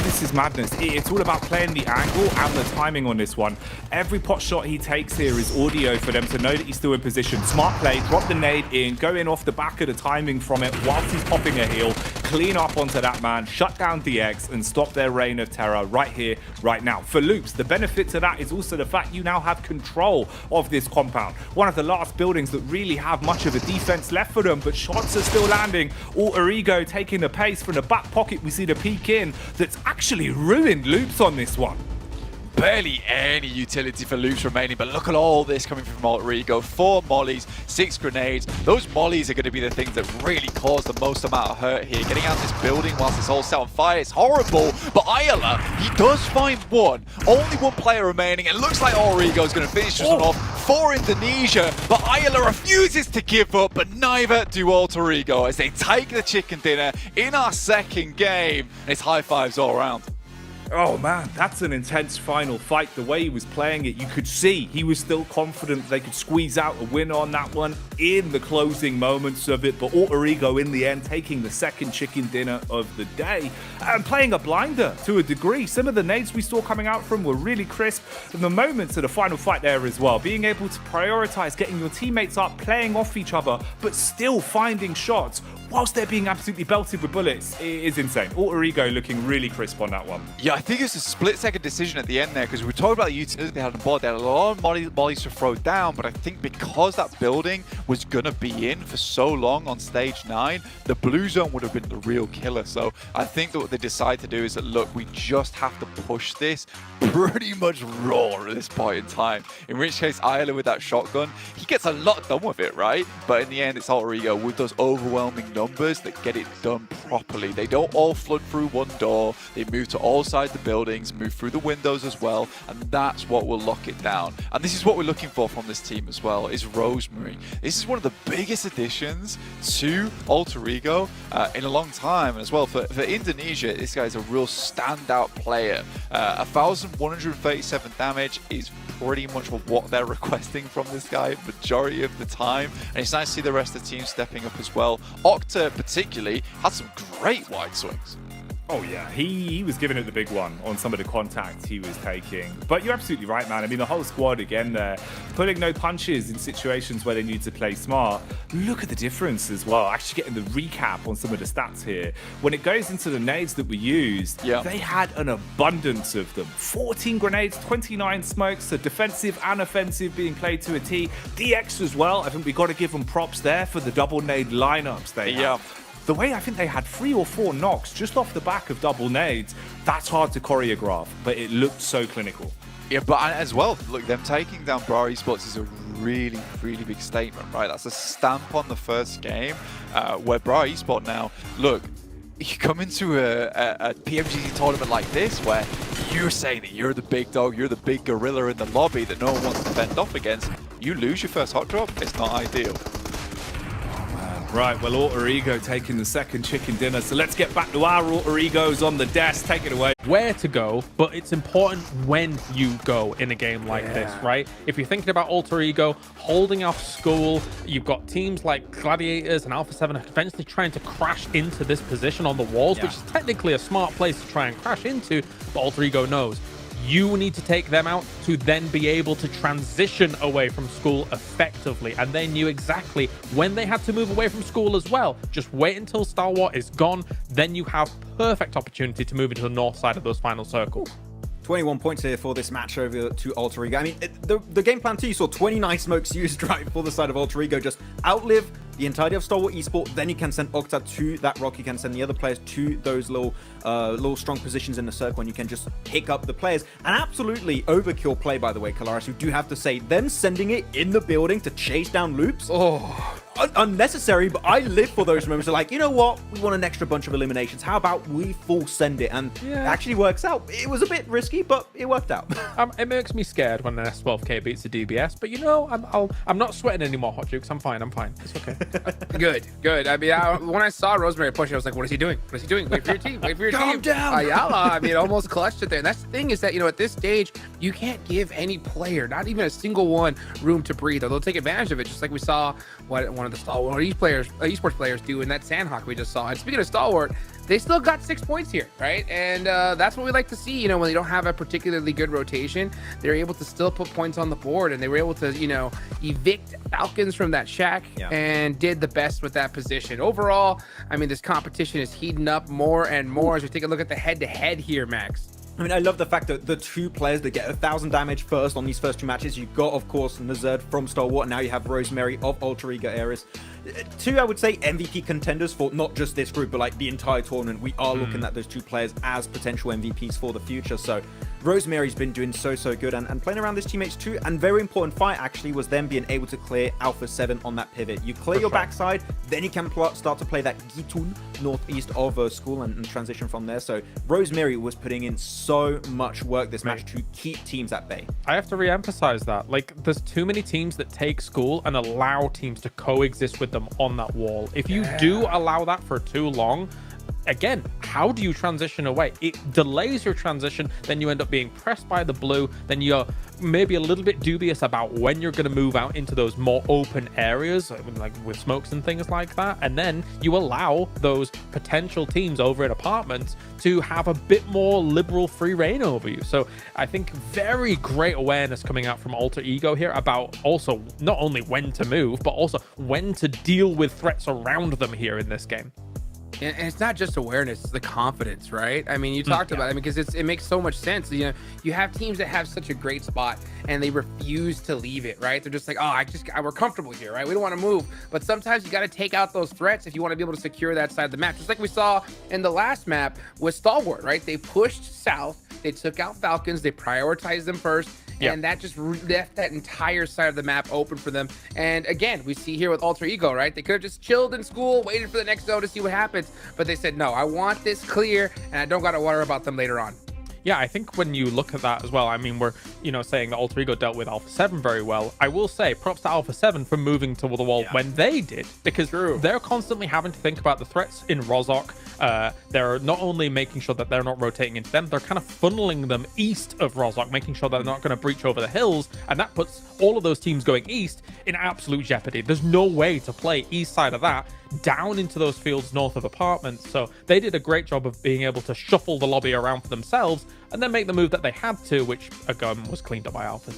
This is madness. It's all about playing the angle and the timing on this one. Every pot shot he takes here is audio for them to know that he's still in position. Smart play, drop the nade in, go in off the back of the timing from it whilst he's popping a heal, clean up onto that man, shut down DX, and stop their reign of terror right here, right now. For Loops, the benefit to that is also the fact you now have control of this compound. One of the last buildings that really have much of a defense left for them, but shots are still landing. Alter Ego taking the pace from the back pocket. We see the peek in that's actually ruined Loops on this one. Barely any utility for Loops remaining, but look at all this coming from Alter Ego. 4 mollies, 6 grenades. Those mollies are going to be the things that really cause the most amount of hurt here. Getting out of this building whilst it's all set on fire is horrible, but Ayala, he does find one. Only 1 player remaining, and looks like Alter Ego is going to finish this one off. for Indonesia, but Ayala refuses to give up, but neither do Alter Ego as they take the chicken dinner in our second game. And it's high fives all around. Oh man, that's an intense final fight. The way he was playing it, you could see he was still confident they could squeeze out a win on that one in the closing moments of it. But Alter Ego in the end taking the second chicken dinner of the day and playing a blinder to a degree. Some of the nades we saw coming out from were really crisp. And the moments of the final fight there as well, being able to prioritize getting your teammates up, playing off each other, but still finding shots whilst they're being absolutely belted with bullets is insane. Alter Ego looking really crisp on that one. Yeah, I think it's a split-second decision at the end there because we were talking about the utility they had on board. They had a lot of mollies to throw down, but I think because that building was going to be in for so long on stage 9, the blue zone would have been the real killer. So I think that what they decide to do is that, look, we just have to push this pretty much raw at this point in time. In which case, Ayala with that shotgun, he gets a lot done with it, right? But in the end, it's Alter Ego with those overwhelming numbers that get it done properly. They don't all flood through one door. They move to all sides of the buildings, move through the windows as well, and that's what will lock it down. And this is what we're looking for from this team as well, is Rosemary. This is one of the biggest additions to Alter Ego in a long time as well. For Indonesia, this guy's a real standout player. 1,137 damage is pretty much what they're requesting from this guy majority of the time, and it's nice to see the rest of the team stepping up as well. Octa particularly had some great wide swings. Oh yeah, he was giving it the big one on some of the contacts he was taking. But you're absolutely right, man. I mean, the whole squad again there, pulling no punches in situations where they need to play smart. Look at the difference as well. Actually getting the recap on some of the stats here. When it goes into the nades that were used, they had an abundance of them. 14 grenades, 29 smokes, so defensive and offensive being played to a T. DX as well. I think we got to give them props there for the double nade lineups they have. The way I think they had 3 or 4 knocks just off the back of double nades, that's hard to choreograph, but it looked so clinical. Yeah, but as well, look, them taking down Bra Esports is a really, really big statement, right? That's a stamp on the first game where Bra Esports now, look, you come into a PMGC tournament like this where you're saying that you're the big dog, you're the big gorilla in the lobby that no one wants to fend off against, you lose your first hot drop, it's not ideal. Right, well, Alter Ego taking the second chicken dinner, so let's get back to our Alter Egos on the desk. Take it away. Where to go, but it's important when you go in a game like this, right? If you're thinking about Alter Ego, holding off school, you've got teams like Gladiators and Alpha 7 eventually trying to crash into this position on the walls, which is technically a smart place to try and crash into, but Alter Ego knows. You need to take them out to then be able to transition away from school effectively. And they knew exactly when they had to move away from school as well. Just wait until Star Wars is gone. Then you have perfect opportunity to move into the north side of those final circles. 21 points here for this match over to Alter Ego. I mean, the game plan too, you saw 29 smokes used right for the side of Alter Ego. Just outlive the entirety of Star Wars Esports, then you can send Octa to that rock, you can send the other players to those little strong positions in the circle, and you can just pick up the players. And absolutely overkill play, by the way, Kalaris, who do have to say, them sending it in the building to chase down loops. Unnecessary, but I live for those moments. They're like, you know what? We want an extra bunch of eliminations. How about we full send it? And it actually works out. It was a bit risky, but it worked out. It makes me scared when an S12K beats a DBS, but you know, I'm not sweating anymore, Hot Jukes. I'm fine. It's okay. Good. I mean, when I saw Rosemary pushing, I was like, what is he doing? What is he doing? Wait for your team. Wait for your team. Calm down. Ayala, I mean, almost clutched it there. And that's the thing is that, you know, at this stage, you can't give any player, not even a single one, room to breathe, or they'll take advantage of it, just like we saw one of the Stalwart esports players do in that Sandhawk we just saw. And speaking of Stalwart, they still got 6 points here, right? And that's what we like to see, you know, when they don't have a particularly good rotation, they're able to still put points on the board, and they were able to, you know, evict Falcons from that shack and did the best with that position. Overall, I mean, this competition is heating up more and more as we take a look at the head-to-head here, Max. I mean, I love the fact that the two players that get 1,000 damage first on these first two matches, you've got, of course, Nazerd from Stalwart, and now you have Rosemary of Alter Ego Ares. Two, I would say, MVP contenders for not just this group, but like the entire tournament. We are looking at those two players as potential MVPs for the future. So Rosemary's been doing so good and playing around his teammates too. And very important fight actually was them being able to clear Alpha 7 on that pivot. You clear your backside, then you can start to play that Gitun northeast of school and transition from there. So Rosemary was putting in so much work this match to keep teams at bay. I have to re-emphasize that. Like, there's too many teams that take school and allow teams to coexist with them on that wall. If you do allow that for too long, again, how do you transition away? It delays your transition, then you end up being pressed by the blue, then you're maybe a little bit dubious about when you're going to move out into those more open areas, like with smokes and things like that, and then you allow those potential teams over at apartments to have a bit more liberal free reign over you. So I think very great awareness coming out from Alter Ego here about also not only when to move, but also when to deal with threats around them here in this game. And it's not just awareness, it's the confidence, right? I mean, you talked about it because it makes so much sense. You know, you have teams that have such a great spot and they refuse to leave it, right? They're just like, oh, we're comfortable here, right? We don't want to move. But sometimes you got to take out those threats if you want to be able to secure that side of the map. Just like we saw in the last map with Stalwart, right? They pushed south, they took out Falcons, they prioritized them first. And that just left that entire side of the map open for them. And again, we see here with Alter Ego, right? They could have just chilled in school, waited for the next zone to see what happens. But they said, no, I want this clear, and I don't got to worry about them later on. Yeah, I think when you look at that as well, I mean, we're, saying that Alter Ego dealt with Alpha 7 very well. I will say props to Alpha 7 for moving to the wall when they did, because they're constantly having to think about the threats in Rozhok. They're not only making sure that they're not rotating into them, they're kind of funneling them east of Rozhok, making sure they're not going to breach over the hills, and that puts all of those teams going east in absolute jeopardy. There's no way to play east side of that down into those fields north of apartments. So they did a great job of being able to shuffle the lobby around for themselves and then make the move that they had to, which again was cleaned up by Alpha.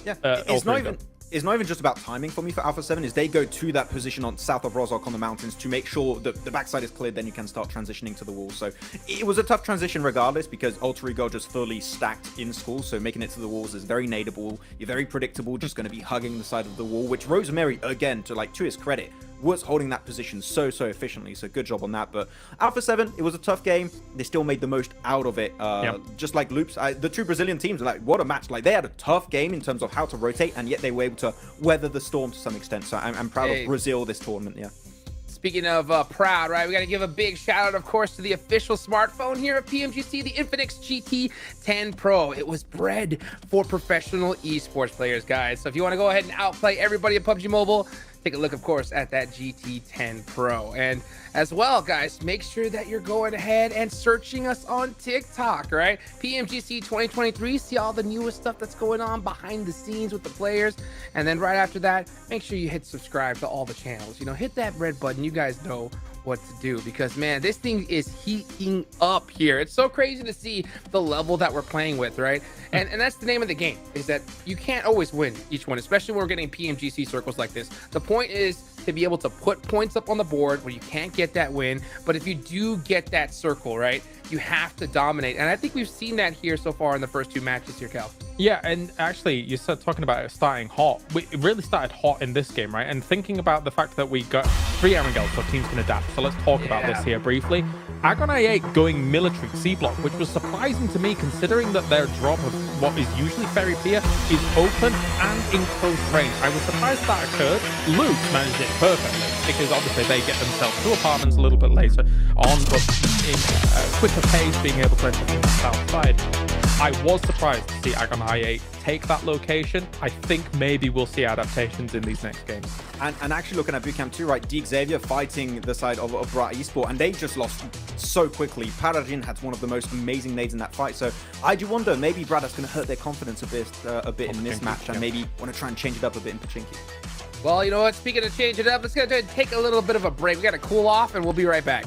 It's not even just about timing for me for Alpha 7, is they go to that position on south of Rozhok on the mountains to make sure that the backside is cleared, then you can start transitioning to the wall. So it was a tough transition regardless, because Alter Ego just fully stacked in school, so making it to the walls is very nadeable. You're very predictable, just going to be hugging the side of the wall, which Rosemary, again, to his credit, was holding that position so efficiently, so good job on that. But Alpha 7, it was a tough game. They still made the most out of it. Just like Loops, the two Brazilian teams, like, what a match. Like, they had a tough game in terms of how to rotate, and yet they were able to weather the storm to some extent. So I'm proud of Brazil this tournament. Speaking of proud, right, we got to give a big shout out, of course, to the official smartphone here at PMGC, the Infinix GT10 Pro. It was bred for professional esports players, guys. So if you want to go ahead and outplay everybody at PUBG Mobile, take a look, of course, at that GT10 Pro. And as well, guys, make sure that you're going ahead and searching us on TikTok, right? PMGC 2023, see all the newest stuff that's going on behind the scenes with the players. And then right after that, make sure you hit subscribe to all the channels. Hit that red button. You guys know what to do, because man, this thing is heating up here. It's so crazy to see the level that we're playing with, right? And that's the name of the game, is that you can't always win each one, especially when we're getting PMGC circles like this. The point is to be able to put points up on the board when you can't get that win, but if you do get that circle, right, you have to dominate. And I think we've seen that here so far in the first two matches here, Cal. Yeah, and actually, you started talking about it starting hot. It really started hot in this game, right? And thinking about the fact that we got 3 Erangels, so teams can adapt. So let's talk about this here briefly. Agon I8 going military C block, which was surprising to me considering that their drop of what is usually Ferry Pier is open and in close range. I was surprised that occurred. Luke managed it perfectly, because obviously they get themselves to apartments a little bit later on, but in quicker pace, being able to enter from the south side. I was surprised to see Agon I8 take that location. I think maybe we'll see adaptations in these next games. And actually looking at bootcamp too, right? Xavier fighting the side of Brat Esport, and they just lost so quickly. Parajin had one of the most amazing nades in that fight. So I do wonder, maybe Brad is going to hurt their confidence a bit in this match, and maybe want to try and change it up a bit in Pmgc. Well, you know what? Speaking of change it up, let's go ahead and take a little bit of a break. We got to cool off, and we'll be right back.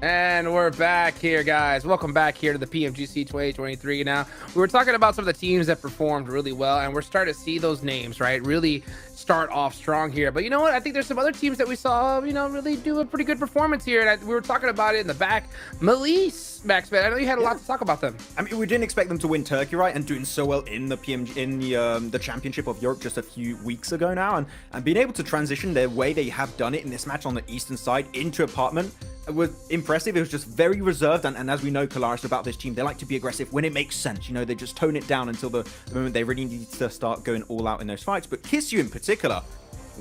And we're back here, guys. Welcome back here to the PMGC 2023. Now, we were talking about some of the teams that performed really well, and we're starting to see those names, right, really start off strong here. But you know what? I think there's some other teams that we saw, really do a pretty good performance here. And we were talking about it in the back. Melise, Maxman, I know you had a lot to talk about them. I mean, we didn't expect them to win Turkey, right? And doing so well in the PMG, in the Championship of Europe just a few weeks ago now, and being able to transition their way they have done it in this match on the eastern side into Apartment was impressive. It was just very reserved, and as we know, Kalaris, about this team, they like to be aggressive when it makes sense. They just tone it down until the moment they really need to start going all out in those fights. But Kiss You in particular,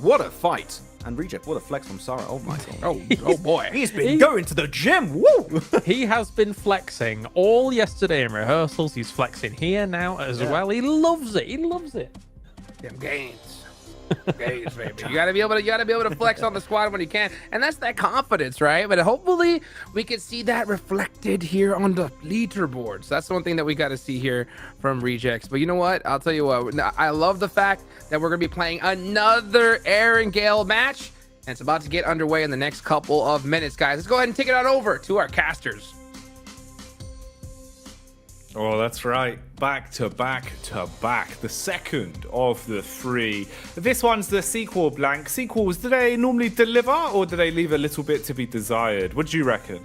what a fight. And Reject, what a flex from Sarah. Oh my god. Oh boy. He's been going to the gym. Woo! He has been flexing all yesterday in rehearsals. He's flexing here now as well. He loves it. He loves it. Them gains. Gains, baby. You gotta be able to flex on the squad when you can. And that's that confidence, right? But hopefully we can see that reflected here on the leaderboards. That's the one thing that we gotta see here from Rejects. But you know what? I'll tell you what, I love the fact that we're gonna be playing another Aaron Gale match. And it's about to get underway in the next couple of minutes, guys. Let's go ahead and take it on over to our casters. Oh, that's right. Back to back to back. The second of the three. This one's the sequel, Blank. Sequels, do they normally deliver or do they leave a little bit to be desired? What do you reckon?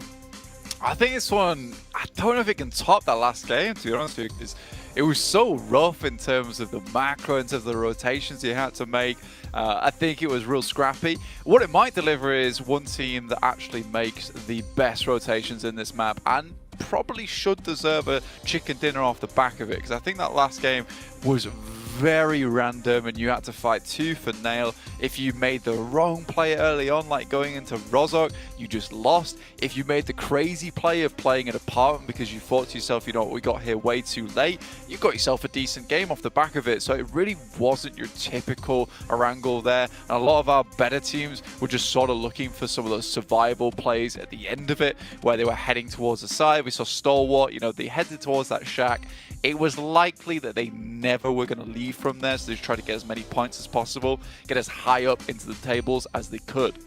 I think this one, I don't know if it can top that last game, to be honest with you, because it was so rough in terms of the macro, in terms of the rotations you had to make. I think it was real scrappy. What it might deliver is one team that actually makes the best rotations in this map and probably should deserve a chicken dinner off the back of it, because I think that last game was very random and you had to fight tooth and nail. If you made the wrong play early on, like going into Rozok, you just lost. If you made the crazy play of playing an apartment because you thought to yourself, we got here way too late, you got yourself a decent game off the back of it. So it really wasn't your typical Erangel there. And a lot of our better teams were just sort of looking for some of those survival plays at the end of it, where they were heading towards the side. We saw Stalwart, they headed towards that shack. It was likely that they never were going to leave from there, so they tried to get as many points as possible, get as high up into the tables as they could.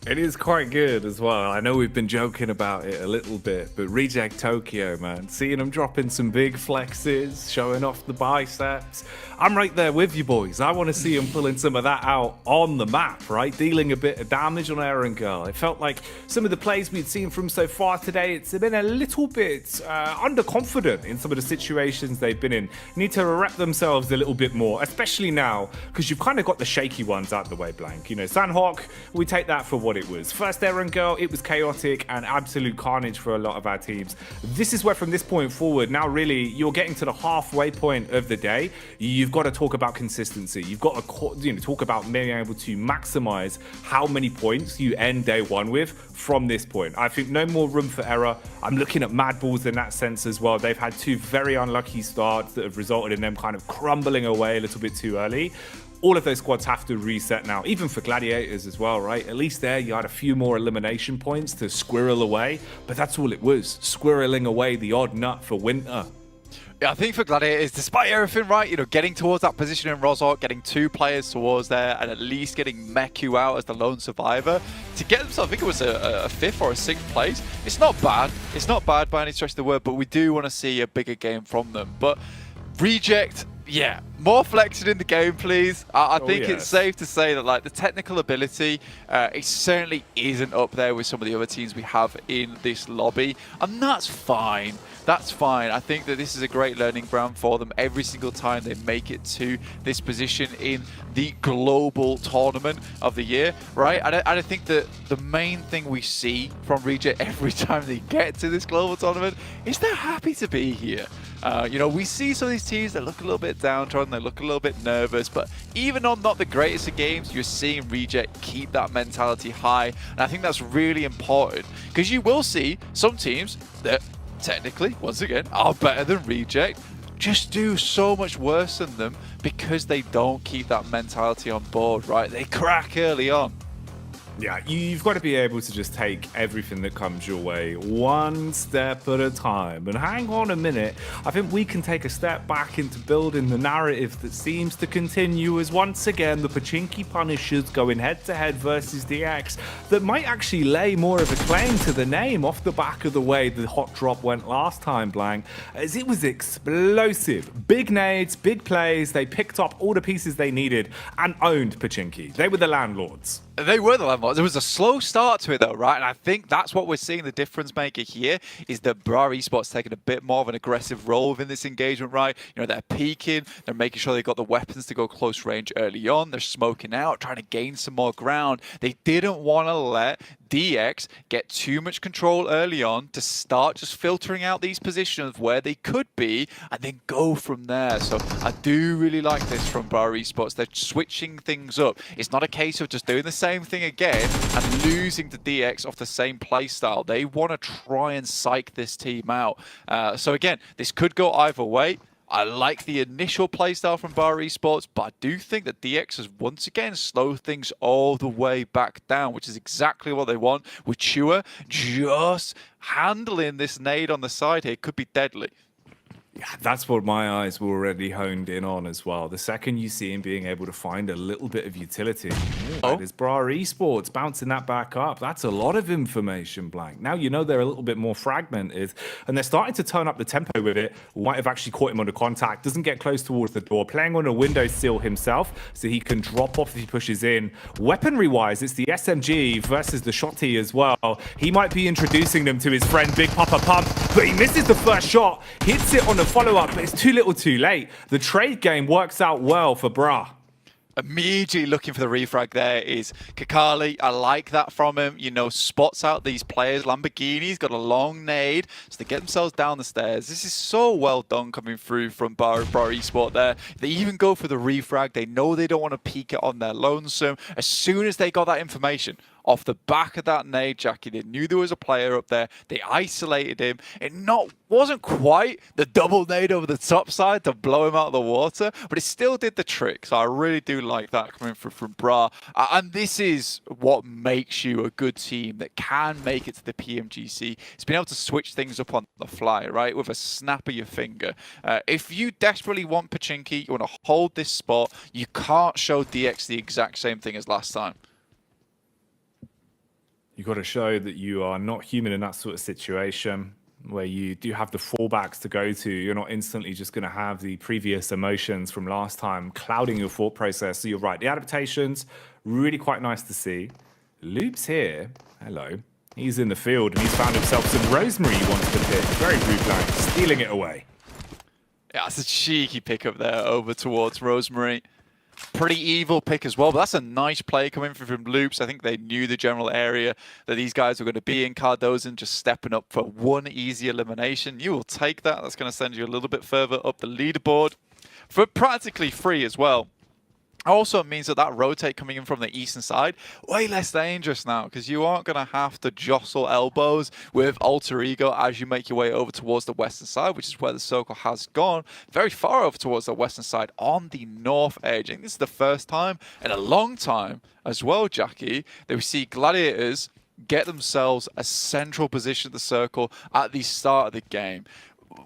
It is quite good as well. I know we've been joking about it a little bit, but Reject Tokyo, man, seeing them dropping some big flexes, showing off the biceps. I'm right there with you, boys. I want to see them pulling some of that out on the map, right? Dealing a bit of damage on Aaron Girl. It felt like some of the plays we'd seen from so far today, it's been a little bit underconfident in some of the situations they've been in. Need to rep themselves a little bit more, especially now, because you've kind of got the shaky ones out the way, Blank. Sandhawk, we take that for what it was. First Aaron Girl, it was chaotic and absolute carnage for a lot of our teams. This is where from this point forward, now really you're getting to the halfway point of the day. You've got to talk about consistency. You've got to talk about being able to maximize how many points you end day one with from this point. I think no more room for error. I'm looking at Mad Balls in that sense as well. They've had two very unlucky starts that have resulted in them kind of crumbling away a little bit too early. All of those squads have to reset now, even for Gladiators as well, right? At least there you had a few more elimination points to squirrel away, but that's all it was, squirreling away the odd nut for Winter. Yeah, I think for Gladiators, despite everything, right, getting towards that position in Rozok, getting two players towards there, and at least getting Meku out as the lone survivor, to get themselves, I think it was a fifth or a sixth place, it's not bad. It's not bad by any stretch of the word, but we do want to see a bigger game from them. But Reject, yeah, more flexing in the game, please. I think it's safe to say that the technical ability, it certainly isn't up there with some of the other teams we have in this lobby, and that's fine. That's fine. I think that this is a great learning ground for them every single time they make it to this position in the global tournament of the year, right? And I think that the main thing we see from Reject every time they get to this global tournament is they're happy to be here. We see some of these teams that look a little bit downtrodden, they look a little bit nervous, but even on not the greatest of games, you're seeing Reject keep that mentality high. And I think that's really important, because you will see some teams that technically, once again, are better than Reject, just do so much worse than them because they don't keep that mentality on board, right? They crack early on. Yeah, you've got to be able to just take everything that comes your way one step at a time. And hang on a minute, I think we can take a step back into building the narrative that seems to continue as once again the Pmgc Punishers going head-to-head versus DX that might actually lay more of a claim to the name off the back of the way the hot drop went last time, Blank, as it was explosive. Big nades, big plays, they picked up all the pieces they needed and owned Pmgc. They were the landlords. They were the landlords. There was a slow start to it though, right? And I think that's what we're seeing the difference maker here is that Bra Esports taking a bit more of an aggressive role within this engagement, right? You know, they're peeking, they're making sure they've got the weapons to go close range early on, they're smoking out, trying to gain some more ground. They didn't want to let DX get too much control early on to start just filtering out these positions where they could be and then go from there. So I do really like this from Bra Esports. They're switching things up. It's not a case of just doing the same thing again and losing to DX off the same playstyle. They want to try and psych this team out. So again, this could go either way. I like the initial playstyle from Bar Esports, but I do think that DX has once again slowed things all the way back down, which is exactly what they want. With Chua just handling this nade on the side here could be deadly. Yeah, that's what my eyes were already honed in on as well. The second you see him being able to find a little bit of utility, there's Bra Esports bouncing that back up. That's a lot of information, Blank. Now you know they're a little bit more fragmented, and they're starting to turn up the tempo with it. Might have actually caught him under contact, doesn't get close towards the door, playing on a windowsill himself, so he can drop off if he pushes in. Weaponry-wise, it's the SMG versus the Shotty as well. He might be introducing them to his friend Big Papa Pump, but he misses the first shot, hits it on the follow-up, but it's too little too late. The trade game works out well for Bra. Immediately looking for the refrag there is Kakali. I like that from him. You know, spots out these players. Lamborghini's got a long nade, so they get themselves down the stairs. This is so well done coming through from Bra Esport there. They even go for the refrag. They know they don't want to peek it on their lonesome. As soon as they got that information off the back of that nade, Jackie, they knew there was a player up there. They isolated him. It wasn't quite the double nade over the top side to blow him out of the water, but it still did the trick. So I really do like that coming from Bra. And this is what makes you a good team that can make it to the PMGC. It's been able to switch things up on the fly, right, with a snap of your finger. If you desperately want Pmgc, you want to hold this spot, you can't show DX the exact same thing as last time. You've got to show that you are not human in that sort of situation where you do have the fallbacks to go to. You're not instantly just going to have the previous emotions from last time clouding your thought process. So you're right. The adaptations, really quite nice to see. Loop's here. Hello. He's in the field and he's found himself some Rosemary he wants to pick. Very rude, Blank, stealing it away. Yeah, that's a cheeky pickup there over towards Rosemary. Pretty evil pick as well, but that's a nice play coming from Loops. I think they knew the general area that these guys were going to be in. Cardozo just stepping up for one easy elimination. You will take that. That's going to send you a little bit further up the leaderboard for practically free as well. Also means that rotate coming in from the eastern side, way less dangerous now, because you aren't going to have to jostle elbows with Alter Ego as you make your way over towards the western side, which is where the circle has gone, very far over towards the western side on the north edge. And this is the first time in a long time as well, Jackie, that we see Gladiators get themselves a central position at the circle at the start of the game.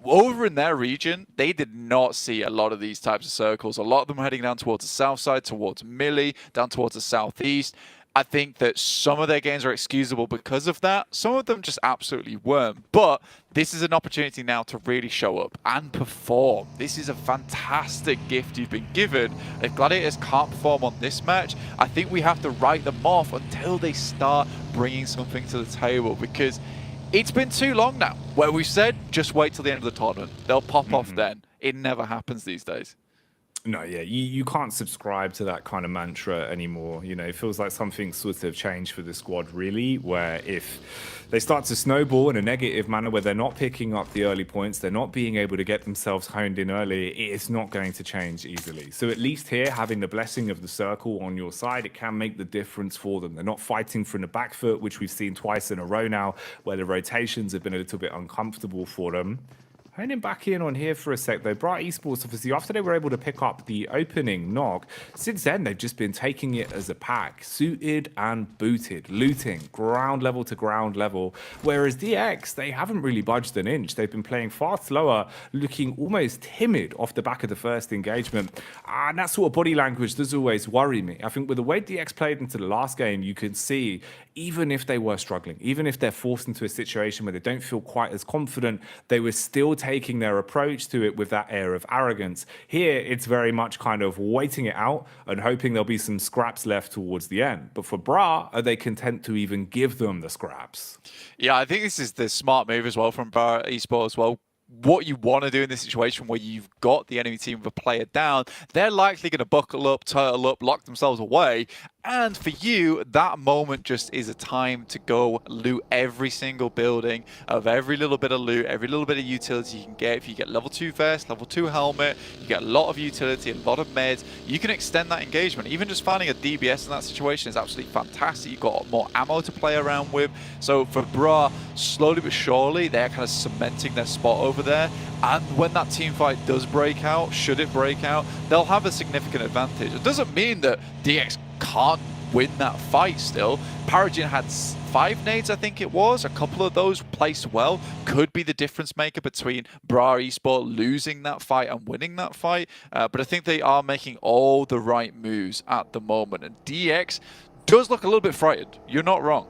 Over in their region, they did not see a lot of these types of circles. A lot of them heading down towards the south side, towards Millie, down towards the southeast. I think that some of their games are excusable because of that. Some of them just absolutely weren't. But this is an opportunity now to really show up and perform. This is a fantastic gift you've been given. If Gladiators can't perform on this match, I think we have to write them off until they start bringing something to the table, because it's been too long now where we've said, just wait till the end of the tournament. They'll pop off then. It never happens these days. No, yeah, you can't subscribe to that kind of mantra anymore. You know, it feels like something sort of changed for the squad, really, where if they start to snowball in a negative manner where they're not picking up the early points, they're not being able to get themselves honed in early, it's not going to change easily. So at least here, having the blessing of the circle on your side, it can make the difference for them. They're not fighting from the back foot, which we've seen twice in a row now, where the rotations have been a little bit uncomfortable for them. Honing back in on here for a sec, though, Bright Esports, obviously, after they were able to pick up the opening knock, since then, they've just been taking it as a pack, suited and booted, looting, ground level to ground level, whereas DX, they haven't really budged an inch. They've been playing far slower, looking almost timid off the back of the first engagement, and that sort of body language does always worry me. I think with the way DX played into the last game, you could see, even if they were struggling, even if they're forced into a situation where they don't feel quite as confident, they were still taking their approach to it with that air of arrogance. Here, it's very much kind of waiting it out and hoping there'll be some scraps left towards the end. But for Bra, are they content to even give them the scraps? Yeah, I think this is the smart move as well from Bra Esports as well. What you want to do in this situation where you've got the enemy team with a player down, they're likely going to buckle up, turtle up, lock themselves away. And for you, that moment just is a time to go loot every single building of every little bit of loot, every little bit of utility you can get. If you get level 2 vest, level 2 helmet, you get a lot of utility, a lot of meds, you can extend that engagement. Even just finding a DBS in that situation is absolutely fantastic. You've got more ammo to play around with. So for Bra, slowly but surely, they're kind of cementing their spot over there. And when that team fight does break out, should it break out, they'll have a significant advantage. It doesn't mean that DX can't win that fight still. Paragin had 5 nades, I think it was. A couple of those placed well. Could be the difference maker between Bra Esport losing that fight and winning that fight. But I think they are making all the right moves at the moment. And DX does look a little bit frightened. You're not wrong.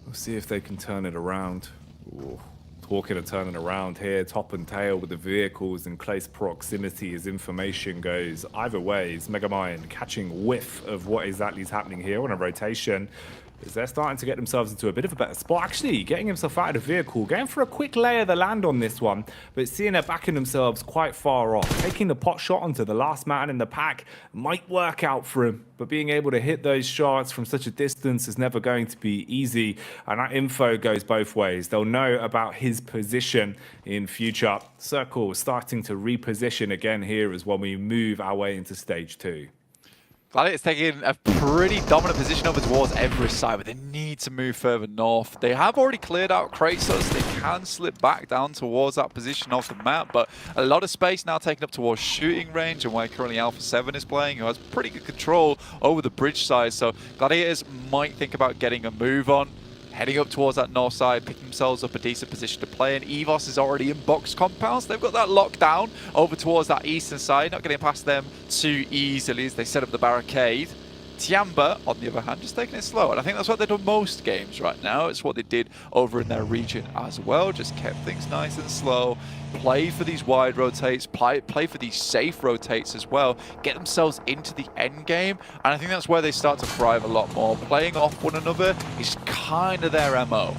We'll see if they can turn it around. Ooh. Talking of turning around here, top and tail with the vehicles in close proximity as information goes either ways. Megamind catching whiff of what exactly is happening here on a rotation, as they're starting to get themselves into a bit of a better spot. Actually, getting himself out of the vehicle, going for a quick lay of the land on this one, but seeing they're backing themselves quite far off. Taking the pot shot onto the last man in the pack might work out for him, but being able to hit those shots from such a distance is never going to be easy, and that info goes both ways. They'll know about his position in future. Circle starting to reposition again here as when we move our way into stage 2. Gladiators taking a pretty dominant position over towards Everest side, but they need to move further north. They have already cleared out Kratos. They can slip back down towards that position of the map, but a lot of space now taken up towards shooting range, and where currently Alpha 7 is playing, who has pretty good control over the bridge side. So Gladiators might think about getting a move on, heading up towards that north side, picking themselves up a decent position to play in. EVOS is already in box compounds. They've got that locked down over towards that eastern side, not getting past them too easily as they set up the barricade. Tiamba, on the other hand, just taking it slow. And I think that's what they do most games right now. It's what they did over in their region as well. Just kept things nice and slow. Play for these wide rotates. Play for these safe rotates as well. Get themselves into the end game. And I think that's where they start to thrive a lot more. Playing off one another is kind of their MO.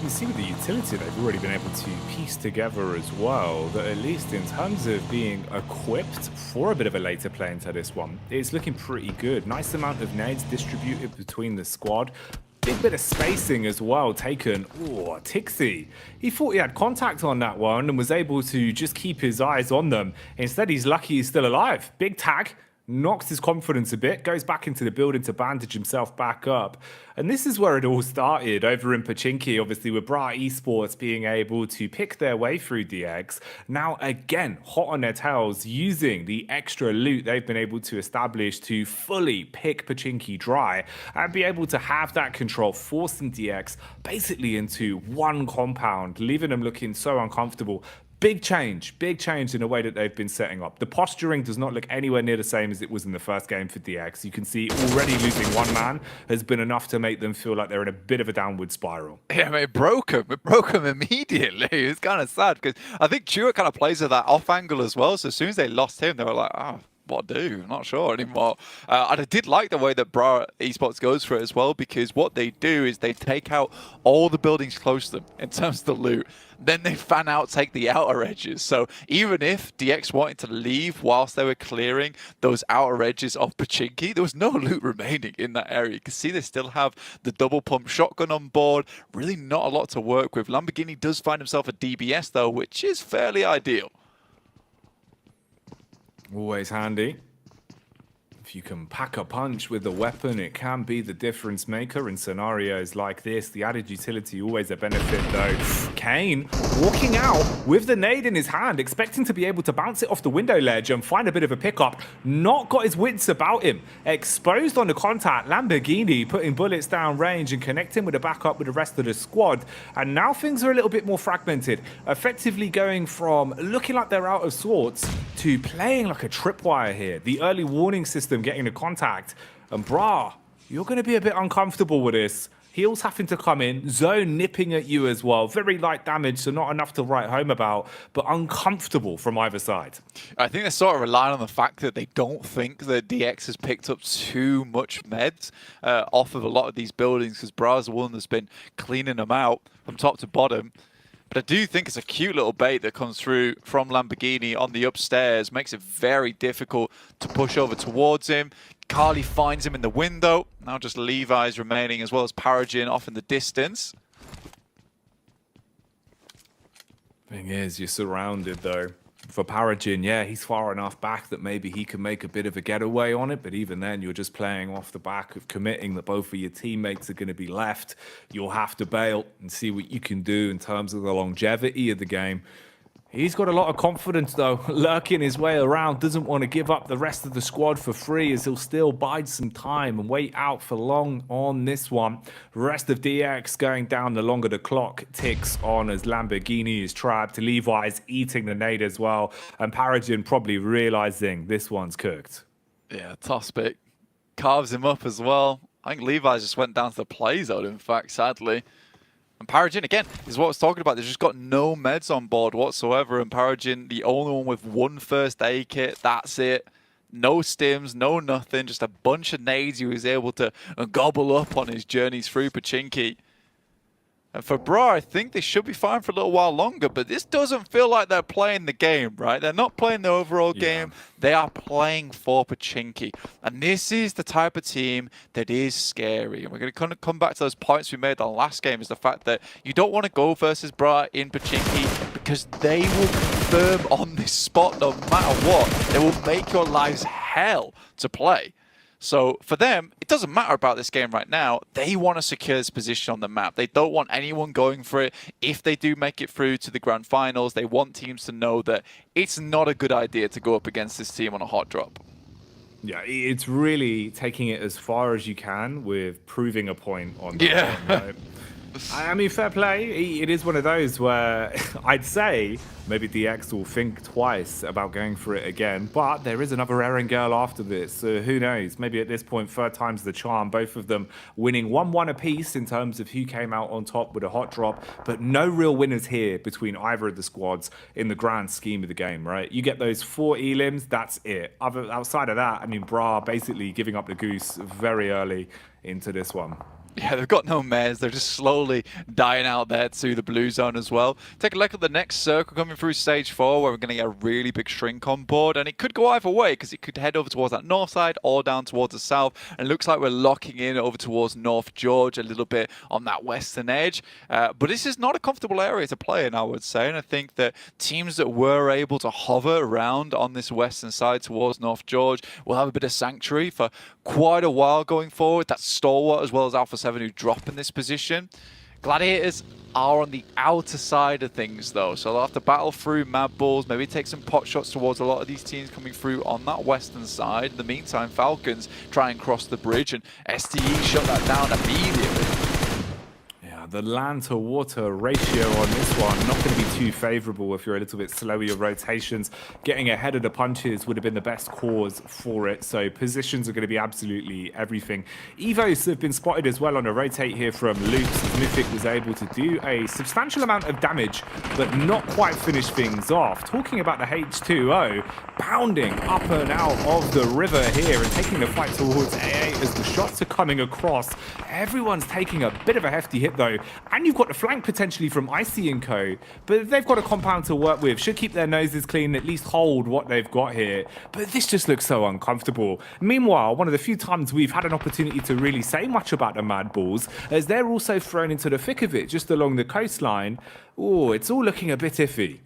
You see with the utility they've already been able to piece together as well, that at least in terms of being equipped for a bit of a later play into this one, it's looking pretty good. Nice amount of nades distributed between the squad. Big bit of spacing as well taken. Oh, Tixie. He thought he had contact on that one and was able to just keep his eyes on them. Instead, he's lucky he's still alive. Big tag. Knocks his confidence a bit, goes back into the building to bandage himself back up. And this is where it all started over in Pmgc, obviously with Bright Esports being able to pick their way through DX. Now again, hot on their tails, using the extra loot they've been able to establish to fully pick Pmgc dry and be able to have that control, forcing DX basically into one compound, leaving them looking so uncomfortable. Big change in the way that they've been setting up. The posturing does not look anywhere near the same as it was in the first game for DX. You can see already losing one man has been enough to make them feel like they're in a bit of a downward spiral. Yeah, I mean, it broke him immediately. It's kind of sad because I think Chua kind of plays with that off angle as well. So as soon as they lost him, they were like, oh, what do? I'm not sure anymore. And I did like the way that Bra Esports goes for it as well, because what they do is they take out all the buildings close to them in terms of the loot. Then they fan out, take the outer edges. So even if DX wanted to leave whilst they were clearing those outer edges of Pmgc, there was no loot remaining in that area. You can see they still have the double pump shotgun on board. Really not a lot to work with. Lamborghini does find himself a DBS though, which is fairly ideal. Always handy. If you can pack a punch with the weapon, it can be the difference maker in scenarios like this. The added utility always a benefit though. Kane walking out with the nade in his hand, expecting to be able to bounce it off the window ledge and find a bit of a pickup. Not got his wits about him. Exposed on the contact, Lamborghini putting bullets down range and connecting with a backup with the rest of the squad. And now things are a little bit more fragmented. Effectively going from looking like they're out of sorts to playing like a tripwire here. The early warning system getting the contact. And brah, you're going to be a bit uncomfortable with this. Heals having to come in, zone nipping at you as well. Very light damage, so not enough to write home about, but uncomfortable from either side. I think they're sort of relying on the fact that they don't think that DX has picked up too much meds off of a lot of these buildings, because Bra's the one that's been cleaning them out from top to bottom. But I do think it's a cute little bait that comes through from Lamborghini on the upstairs. Makes it very difficult to push over towards him. Carly finds him in the window. Now just Levi's remaining, as well as Paragin off in the distance. Thing is, you're surrounded though. For Paragin, yeah, he's far enough back that maybe he can make a bit of a getaway on it, but even then, you're just playing off the back of committing that both of your teammates are going to be left. You'll have to bail and see what you can do in terms of the longevity of the game. He's got a lot of confidence, though, lurking his way around. Doesn't want to give up the rest of the squad for free, as he'll still bide some time and wait out for long on this one. Rest of DX going down the longer the clock ticks on, as Lamborghini is trapped. Levi's eating the nade as well, and Paragin probably realizing this one's cooked. Yeah, toss pick. Carves him up as well. I think Levi's just went down to the play zone, in fact, sadly. And Paragin, again, is what I was talking about. They've just got no meds on board whatsoever. And Paragin, the only one with one first aid kit, that's it. No stims, no nothing. Just a bunch of nades he was able to gobble up on his journeys through Pmgc. And for Bra, I think they should be fine for a little while longer, but this doesn't feel like they're playing the game, right? They're not playing the overall game. They are playing for Pmgc. And this is the type of team that is scary. And we're going to kind of come back to those points we made on the last game, is the fact that you don't want to go versus Bra in Pmgc, because they will confirm on this spot no matter what. They will make your lives hell to play. So for them, it doesn't matter about this game right now. They want to secure this position on the map. They don't want anyone going for it. If they do make it through to the grand finals, they want teams to know that it's not a good idea to go up against this team on a hot drop. Yeah, it's really taking it as far as you can with proving a point on that. Yeah. One, right? I mean, fair play. It is one of those where I'd say maybe DX will think twice about going for it again, but there is another errand girl after this, so who knows? Maybe at this point, third time's the charm. Both of them winning 1-1 apiece in terms of who came out on top with a hot drop, but no real winners here between either of the squads in the grand scheme of the game, right? You get those 4 elims, that's it. Outside of that, I mean, Bra basically giving up the goose very early into this one. Yeah, they've got no mares. They're just slowly dying out there to the blue zone as well. Take a look at the next circle coming through stage 4, where we're going to get a really big shrink on board. And it could go either way, because it could head over towards that north side or down towards the south. And it looks like we're locking in over towards North George a little bit on that western edge. But this is not a comfortable area to play in, I would say. And I think that teams that were able to hover around on this western side towards North George will have a bit of sanctuary for quite a while going forward. That's Stalwart as well as Alpha 7 who drop in this position. Gladiators are on the outer side of things though, so they'll have to battle through Mad Bulls, maybe take some pot shots towards a lot of these teams coming through on that western side. In the meantime, Falcons try and cross the bridge, and STE shut that down immediately. The land to water ratio on this one not going to be too favorable if you're a little bit slow with your rotations. Getting ahead of the punches would have been the best cause for it, so positions are going to be absolutely everything. Evos have been spotted as well on a rotate here from Loops, as Mythic was able to do a substantial amount of damage but not quite finish things off. Talking about the H2O pounding up and out of the river here and taking the fight towards AA as the shots are coming across. Everyone's taking a bit of a hefty hit though. And you've got the flank potentially from Icy and Co. But they've got a compound to work with. Should keep their noses clean, at least hold what they've got here. But this just looks so uncomfortable. Meanwhile, one of the few times we've had an opportunity to really say much about the Mad Bulls, as they're also thrown into the thick of it just along the coastline. Oh, it's all looking a bit iffy.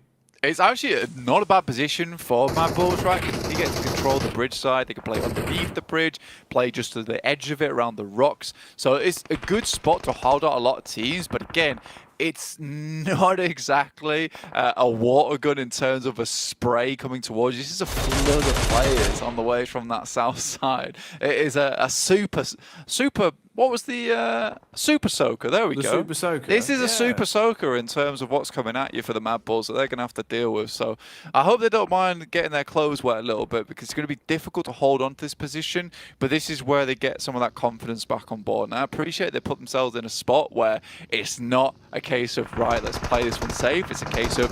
It's actually not a bad position for Mad Bulls, right? He gets to control the bridge side. They can play underneath the bridge, play just to the edge of it around the rocks. So it's a good spot to hold out a lot of teams. But again, it's not exactly a water gun in terms of a spray coming towards you. This is a flood of players on the way from that south side. It is a super. What was the Super Soaker? There we go. Super Soaker. This is a Super Soaker in terms of what's coming at you for the Mad Bulls that they're going to have to deal with. So I hope they don't mind getting their clothes wet a little bit, because it's going to be difficult to hold on to this position. But this is where they get some of that confidence back on board. And I appreciate they put themselves in a spot where it's not a case of, right, let's play this one safe. It's a case of,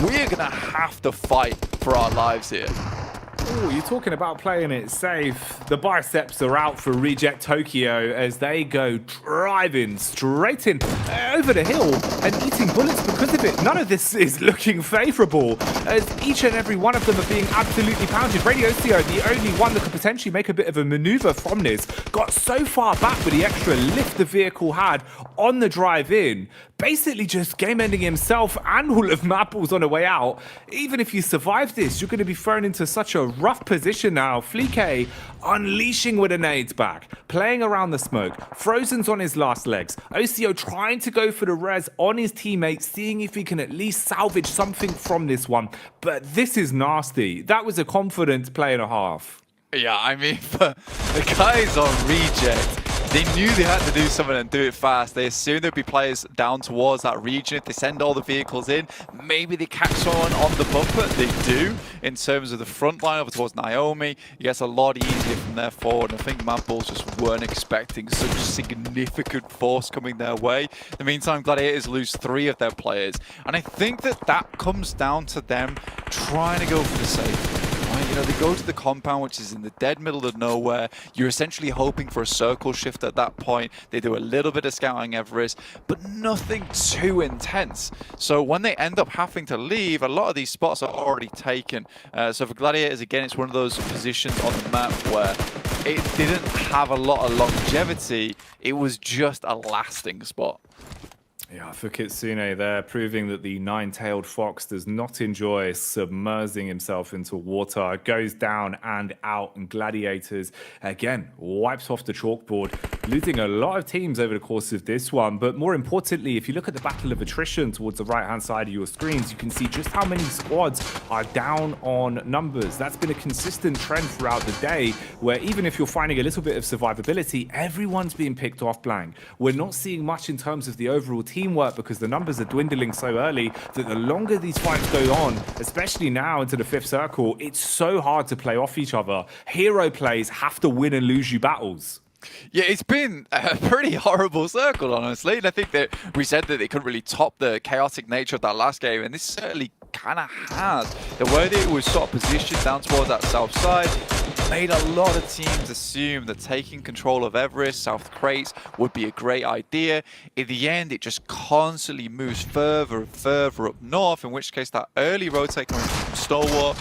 we're going to have to fight for our lives here. Oh, you're talking about playing it safe. The biceps are out for Reject Tokyo as they go driving straight in over the hill and eating bullets because of it. None of this is looking favorable as each and every one of them are being absolutely pounded. Radio Ocio, the only one that could potentially make a bit of a maneuver from this, got so far back with the extra lift the vehicle had on the drive in, basically just game-ending himself and all of Mad Bulls on the way out. Even if you survive this, you're going to be thrown into such a rough position now. Fleek unleashing with a nades back, playing around the smoke. Frozen's on his last legs. Ocio trying to go for the res on his teammates, seeing if he can at least salvage something from this one. But this is nasty. That was a confident play and a half. Yeah, I mean, for the guys on Reject, they knew they had to do something and do it fast. They assumed there'd be players down towards that region. If they send all the vehicles in, maybe they catch someone on the bumper. They do, in terms of the front line over towards Naomi. It gets a lot easier from there forward. And I think Mad Bulls just weren't expecting such significant force coming their way. In the meantime, Gladiators lose 3 of their players. And I think that comes down to them trying to go for the safe. You know, they go to the compound, which is in the dead middle of nowhere. You're essentially hoping for a circle shift at that point. They do a little bit of scouting Everest, but nothing too intense. So when they end up having to leave, a lot of these spots are already taken. So for Gladiators, again, it's one of those positions on the map where it didn't have a lot of longevity. It was just a lasting spot. Yeah, for Kitsune there, proving that the nine-tailed fox does not enjoy submersing himself into water, goes down and out, and Gladiators, again, wipes off the chalkboard, losing a lot of teams over the course of this one. But more importantly, if you look at the battle of attrition towards the right-hand side of your screens, you can see just how many squads are down on numbers. That's been a consistent trend throughout the day, where even if you're finding a little bit of survivability, everyone's being picked off blank. We're not seeing much in terms of the overall teamwork because the numbers are dwindling so early that the longer these fights go on, especially now into the 5th circle, it's so hard to play off each other. Hero plays have to win and lose you battles. Yeah, it's been a pretty horrible circle, honestly. And I think that we said that they couldn't really top the chaotic nature of that last game, and this certainly kind of has. The way that it was sort of positioned down towards that south side made a lot of teams assume that taking control of Everest, South Crates, would be a great idea. In the end, it just constantly moves further and further up north, in which case that early rotate coming from Stalwart,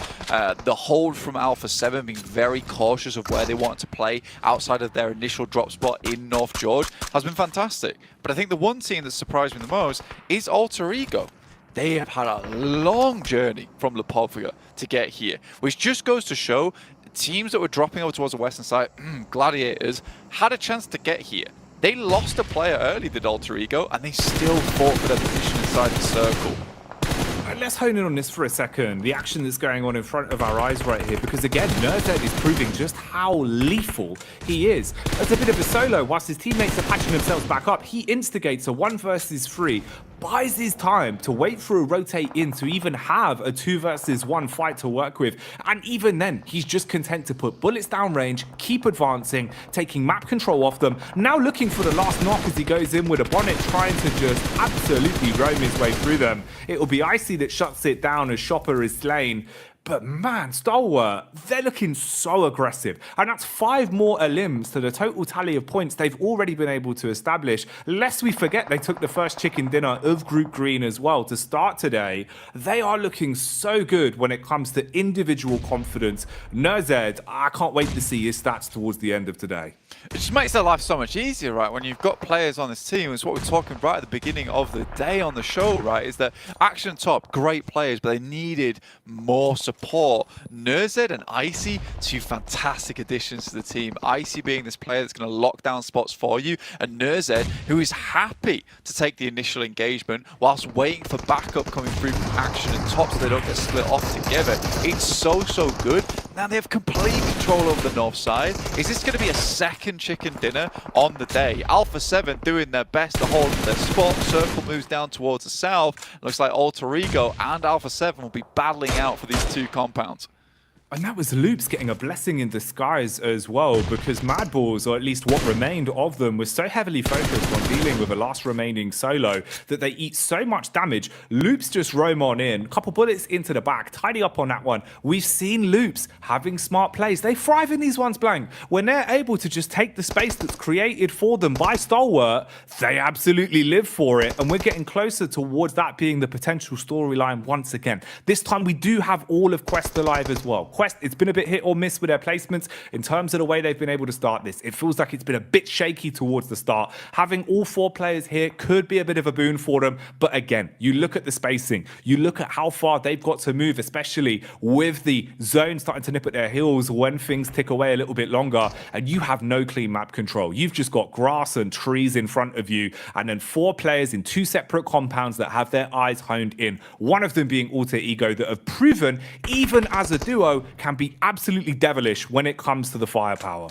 the hold from Alpha 7 being very cautious of where they want to play outside of their initial drop spot in North George has been fantastic. But I think the one team that surprised me the most is Alter Ego. They have had a long journey from Lipovia to get here, which just goes to show teams that were dropping over towards the western side, Gladiators, had a chance to get here. They lost a player early, did Alter Ego, and they still fought for their position inside the circle. Let's hone in on this for a second. The action that's going on in front of our eyes right here, because again, Nerdhead is proving just how lethal he is. As a bit of a solo, whilst his teammates are patching themselves back up, he instigates a 1 versus 3, buys his time to wait for a rotate in to even have a 2 versus 1 fight to work with. And even then, he's just content to put bullets down range, keep advancing, taking map control off them, now looking for the last knock as he goes in with a bonnet, trying to just absolutely roam his way through them. It'll be Icy that shuts it down as Shopper is slain. But man, Stalwart, they're looking so aggressive. And that's 5 more elims to the total tally of points they've already been able to establish. Lest we forget they took the first chicken dinner of Group Green as well to start today. They are looking so good when it comes to individual confidence. Nerzed, I can't wait to see his stats towards the end of today. It just makes their life so much easier, right? When you've got players on this team, it's what we're talking right at the beginning of the day on the show, right? Is that Action Top, great players, but they needed more support. Nerzed and Icy, 2 fantastic additions to the team. Icy being this player that's going to lock down spots for you, and Nerzed, who is happy to take the initial engagement whilst waiting for backup coming through from Action and Top so they don't get split off together. It's so good. Now they have complete control over the north side. Is this going to be a second chicken dinner on the day? Alpha 7 doing their best to hold their spot. Circle moves down towards the south. Looks like Alter Ego and Alpha 7 will be battling out for these 2 compounds. And that was Loops getting a blessing in disguise as well, because Madballs, or at least what remained of them, was so heavily focused on dealing with a last remaining solo that they eat so much damage. Loops just roam on in, couple bullets into the back, tidy up on that one. We've seen Loops having smart plays. They thrive in these ones, Blank. When they're able to just take the space that's created for them by Stalwart, they absolutely live for it. And we're getting closer towards that being the potential storyline once again. This time we do have all of Quest alive as well. Quest, it's been a bit hit or miss with their placements in terms of the way they've been able to start this. It feels like it's been a bit shaky towards the start. Having all 4 players here could be a bit of a boon for them. But again, you look at the spacing, you look at how far they've got to move, especially with the zone starting to nip at their heels when things tick away a little bit longer, and you have no clean map control. You've just got grass and trees in front of you, and then 4 players in 2 separate compounds that have their eyes honed in. One of them being Alter Ego, that have proven, even as a duo, can be absolutely devilish when it comes to the firepower.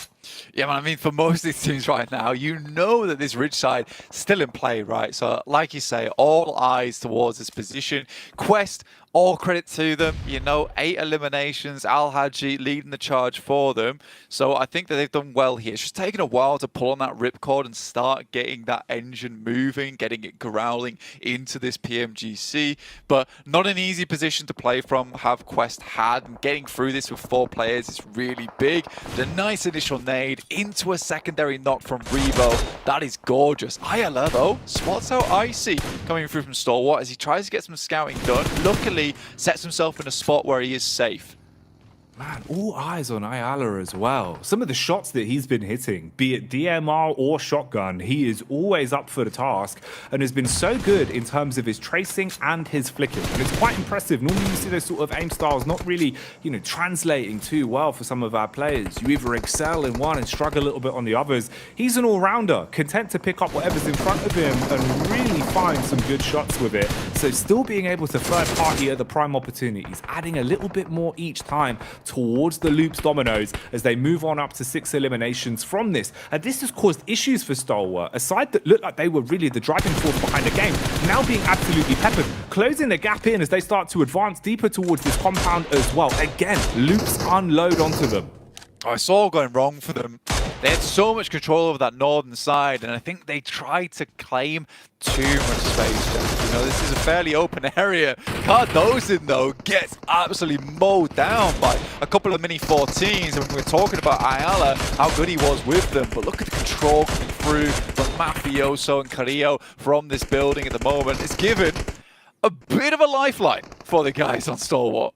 Yeah, man, I mean, for most of these teams right now, you know that this ridge side still in play, right? So, like you say, all eyes towards this position. Quest, all credit to them, you know, 8 eliminations, Al-Haji leading the charge for them. So I think that they've done well here. It's just taken a while to pull on that ripcord and start getting that engine moving, getting it growling into this PMGC. But not an easy position to play from, have Quest had, and getting through this with 4 players is really big. The nice initial nade into a secondary knock from Revo. That is gorgeous. Ayala, though, spots out Icy coming through from Stalwart as he tries to get some scouting done. Luckily, sets himself in a spot where he is safe. Man, all eyes on Ayala as well. Some of the shots that he's been hitting, be it DMR or shotgun, he is always up for the task and has been so good in terms of his tracing and his flicking. And it's quite impressive. Normally you see those sort of aim styles not really, translating too well for some of our players. You either excel in one and struggle a little bit on the others. He's an all-rounder, content to pick up whatever's in front of him and really find some good shots with it. So still being able to third party at the prime opportunities, adding a little bit more each time towards the Loops dominoes as they move on up to 6 eliminations from this. And this has caused issues for Stalwart, a side that looked like they were really the driving force behind the game, now being absolutely peppered, closing the gap in as they start to advance deeper towards this compound as well. Again, Loops unload onto them. Oh, it's all going wrong for them. They had so much control over that northern side, and I think they tried to claim too much space. This is a fairly open area. Cardozen, though, gets absolutely mowed down by a couple of mini 14s. And we're talking about Ayala, how good he was with them. But look at the control coming through from Mafioso and Carrillo from this building at the moment. It's given a bit of a lifeline for the guys on Stalwart.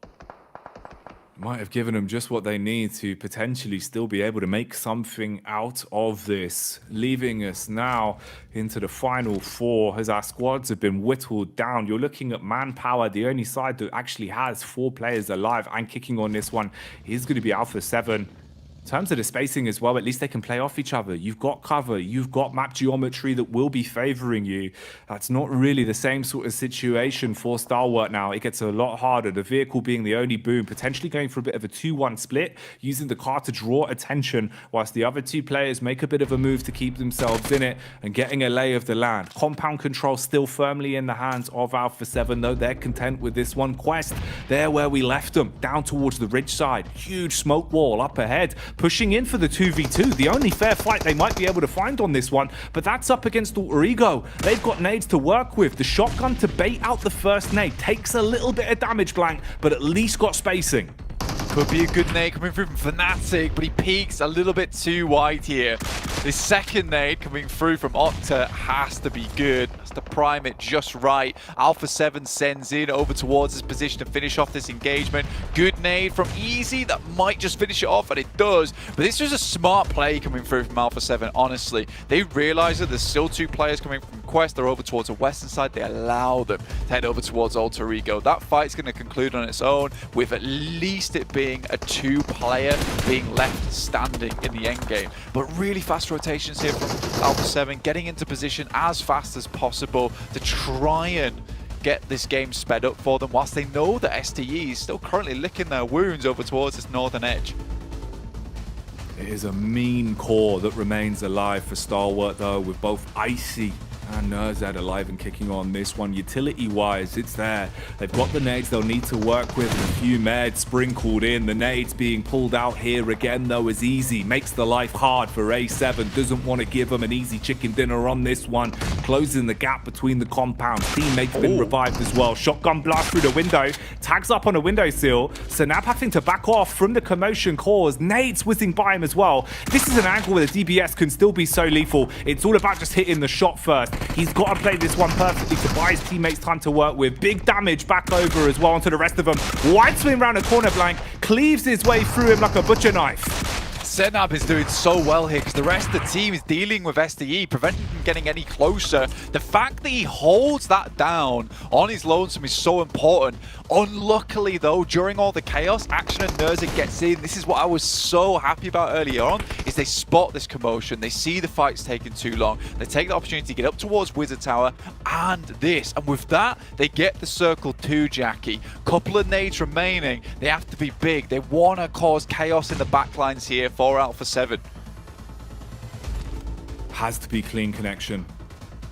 Might have given them just what they need to potentially still be able to make something out of this. Leaving us now into the final 4 as our squads have been whittled down. You're looking at manpower. The only side that actually has 4 players alive and kicking on this one is going to be Alpha 7. In terms of the spacing as well, at least they can play off each other. You've got cover, you've got map geometry that will be favoring you. That's not really the same sort of situation for Stalwart now. It gets a lot harder. The vehicle being the only boom, potentially going for a bit of a 2-1 split, using the car to draw attention, whilst the other 2 players make a bit of a move to keep themselves in it and getting a lay of the land. Compound control still firmly in the hands of Alpha 7, though they're content with this one. Quest, there where we left them, down towards the ridge side. Huge smoke wall up ahead. pushing in for the 2v2. The only fair fight they might be able to find on this one, but that's up against Alter Ego. They've got nades to work with. The shotgun to bait out the first nade takes a little bit of damage, Blank, but at least got spacing. Could be a good nade coming through from Fnatic, but he peeks a little bit too wide here. This second nade coming through from Octa has to be good. Has to prime it just right. Alpha 7 sends in over towards his position to finish off this engagement. Good nade from Easy that might just finish it off, and it does. But this was a smart play coming through from Alpha 7, honestly. They realize that there's still two players coming from Quest. They're over towards the western side. They allow them to head over towards Alter Ego. That fight's going to conclude on its own, with at least it being a two-player being left standing in the end game. But really fast rotations here from Alpha 7, getting into position as fast as possible to try and get this game sped up for them, whilst they know that STE is still currently licking their wounds over towards this northern edge. It is a mean core that remains alive for Stalwart, though, with both Icy and Nerzad alive and kicking on this one. Utility-wise, it's there. They've got the nades they'll need to work with, and a few meds sprinkled in. The nades being pulled out here again, though, is Easy. Makes the life hard for A7. Doesn't want to give them an easy chicken dinner on this one. Closing the gap between the compounds. Teammates been revived as well. Shotgun blast through the window. Tags up on a windowsill. Sanab having to back off from the commotion caused. Nades whizzing by him as well. This is an angle where the DBS can still be so lethal. It's all about just hitting the shot first. He's got to play this one perfectly to buy his teammates time to work with. Big damage back over as well onto the rest of them. Wide swing around the corner, Blank. Cleaves his way through him like a butcher knife. Senab is doing so well here because the rest of the team is dealing with STE, preventing him getting any closer. The fact that he holds that down on his lonesome is so important. Unluckily, though, during all the chaos, Action and Nerza gets in. This is what I was so happy about earlier on, is they spot this commotion. They see the fight's taking too long. They take the opportunity to get up towards Wizard Tower and this. And with that, they get the circle too, Jackie. Couple of nades remaining. They have to be big. They want to cause chaos in the backlines here for Alpha 7. Has to be clean connection.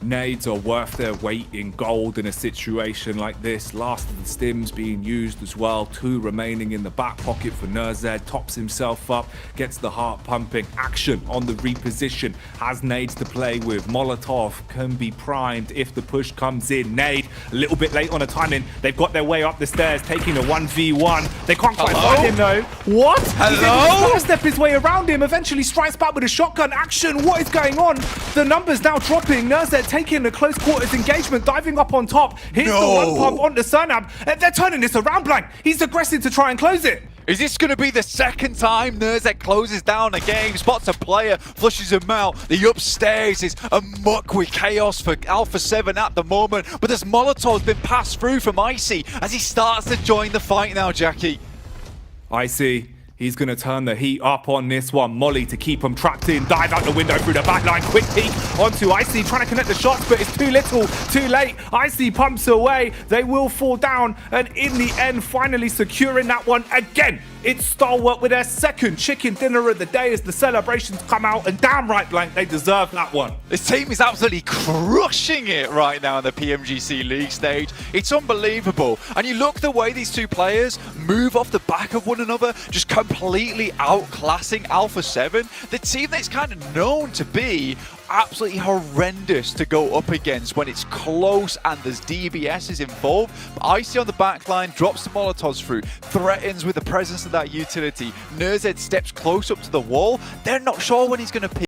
Nades are worth their weight in gold in a situation like this. Last of the stims being used as well. 2 remaining in the back pocket for Nerzad. Tops himself up, gets the heart pumping. Action on the reposition. Has nades to play with. Molotov can be primed if the push comes in. Nade a little bit late on the timing. They've got their way up the stairs, taking a 1v1. They can't quite find him though. What? Hello? He's step his way around him. Eventually strikes back with a shotgun. Action. What is going on? The numbers now dropping. Nerzad taking a close quarters engagement, diving up on top. Here's the one pump onto Cernab. They're turning this around, Blank. He's aggressive to try and close it. Is this going to be the second time Nerzek closes down a game, spots a player, flushes him out? The upstairs is amok with chaos for Alpha 7 at the moment, but this Molotov's been passed through from Icy as he starts to join the fight now, Jackie. Icy. He's going to turn the heat up on this one. Molly to keep him trapped in. Dive out the window through the back line. Quick peek onto Icy. Trying to connect the shots, but it's too little, too late. Icy pumps away. They will fall down. And in the end, finally securing that one again. It's Stalwart with their second chicken dinner of the day as the celebrations come out. And damn right, Blank, they deserve that one. This team is absolutely crushing it right now in the PMGC League stage. It's unbelievable. And you look the way these two players move off the back of one another, just completely outclassing Alpha 7. The team that's kind of known to be absolutely horrendous to go up against when it's close and there's DBSs involved. But Icy on the back line drops the Molotovs through, threatens with the presence of that utility. Nerzed steps close up to the wall. They're not sure when he's going to pick.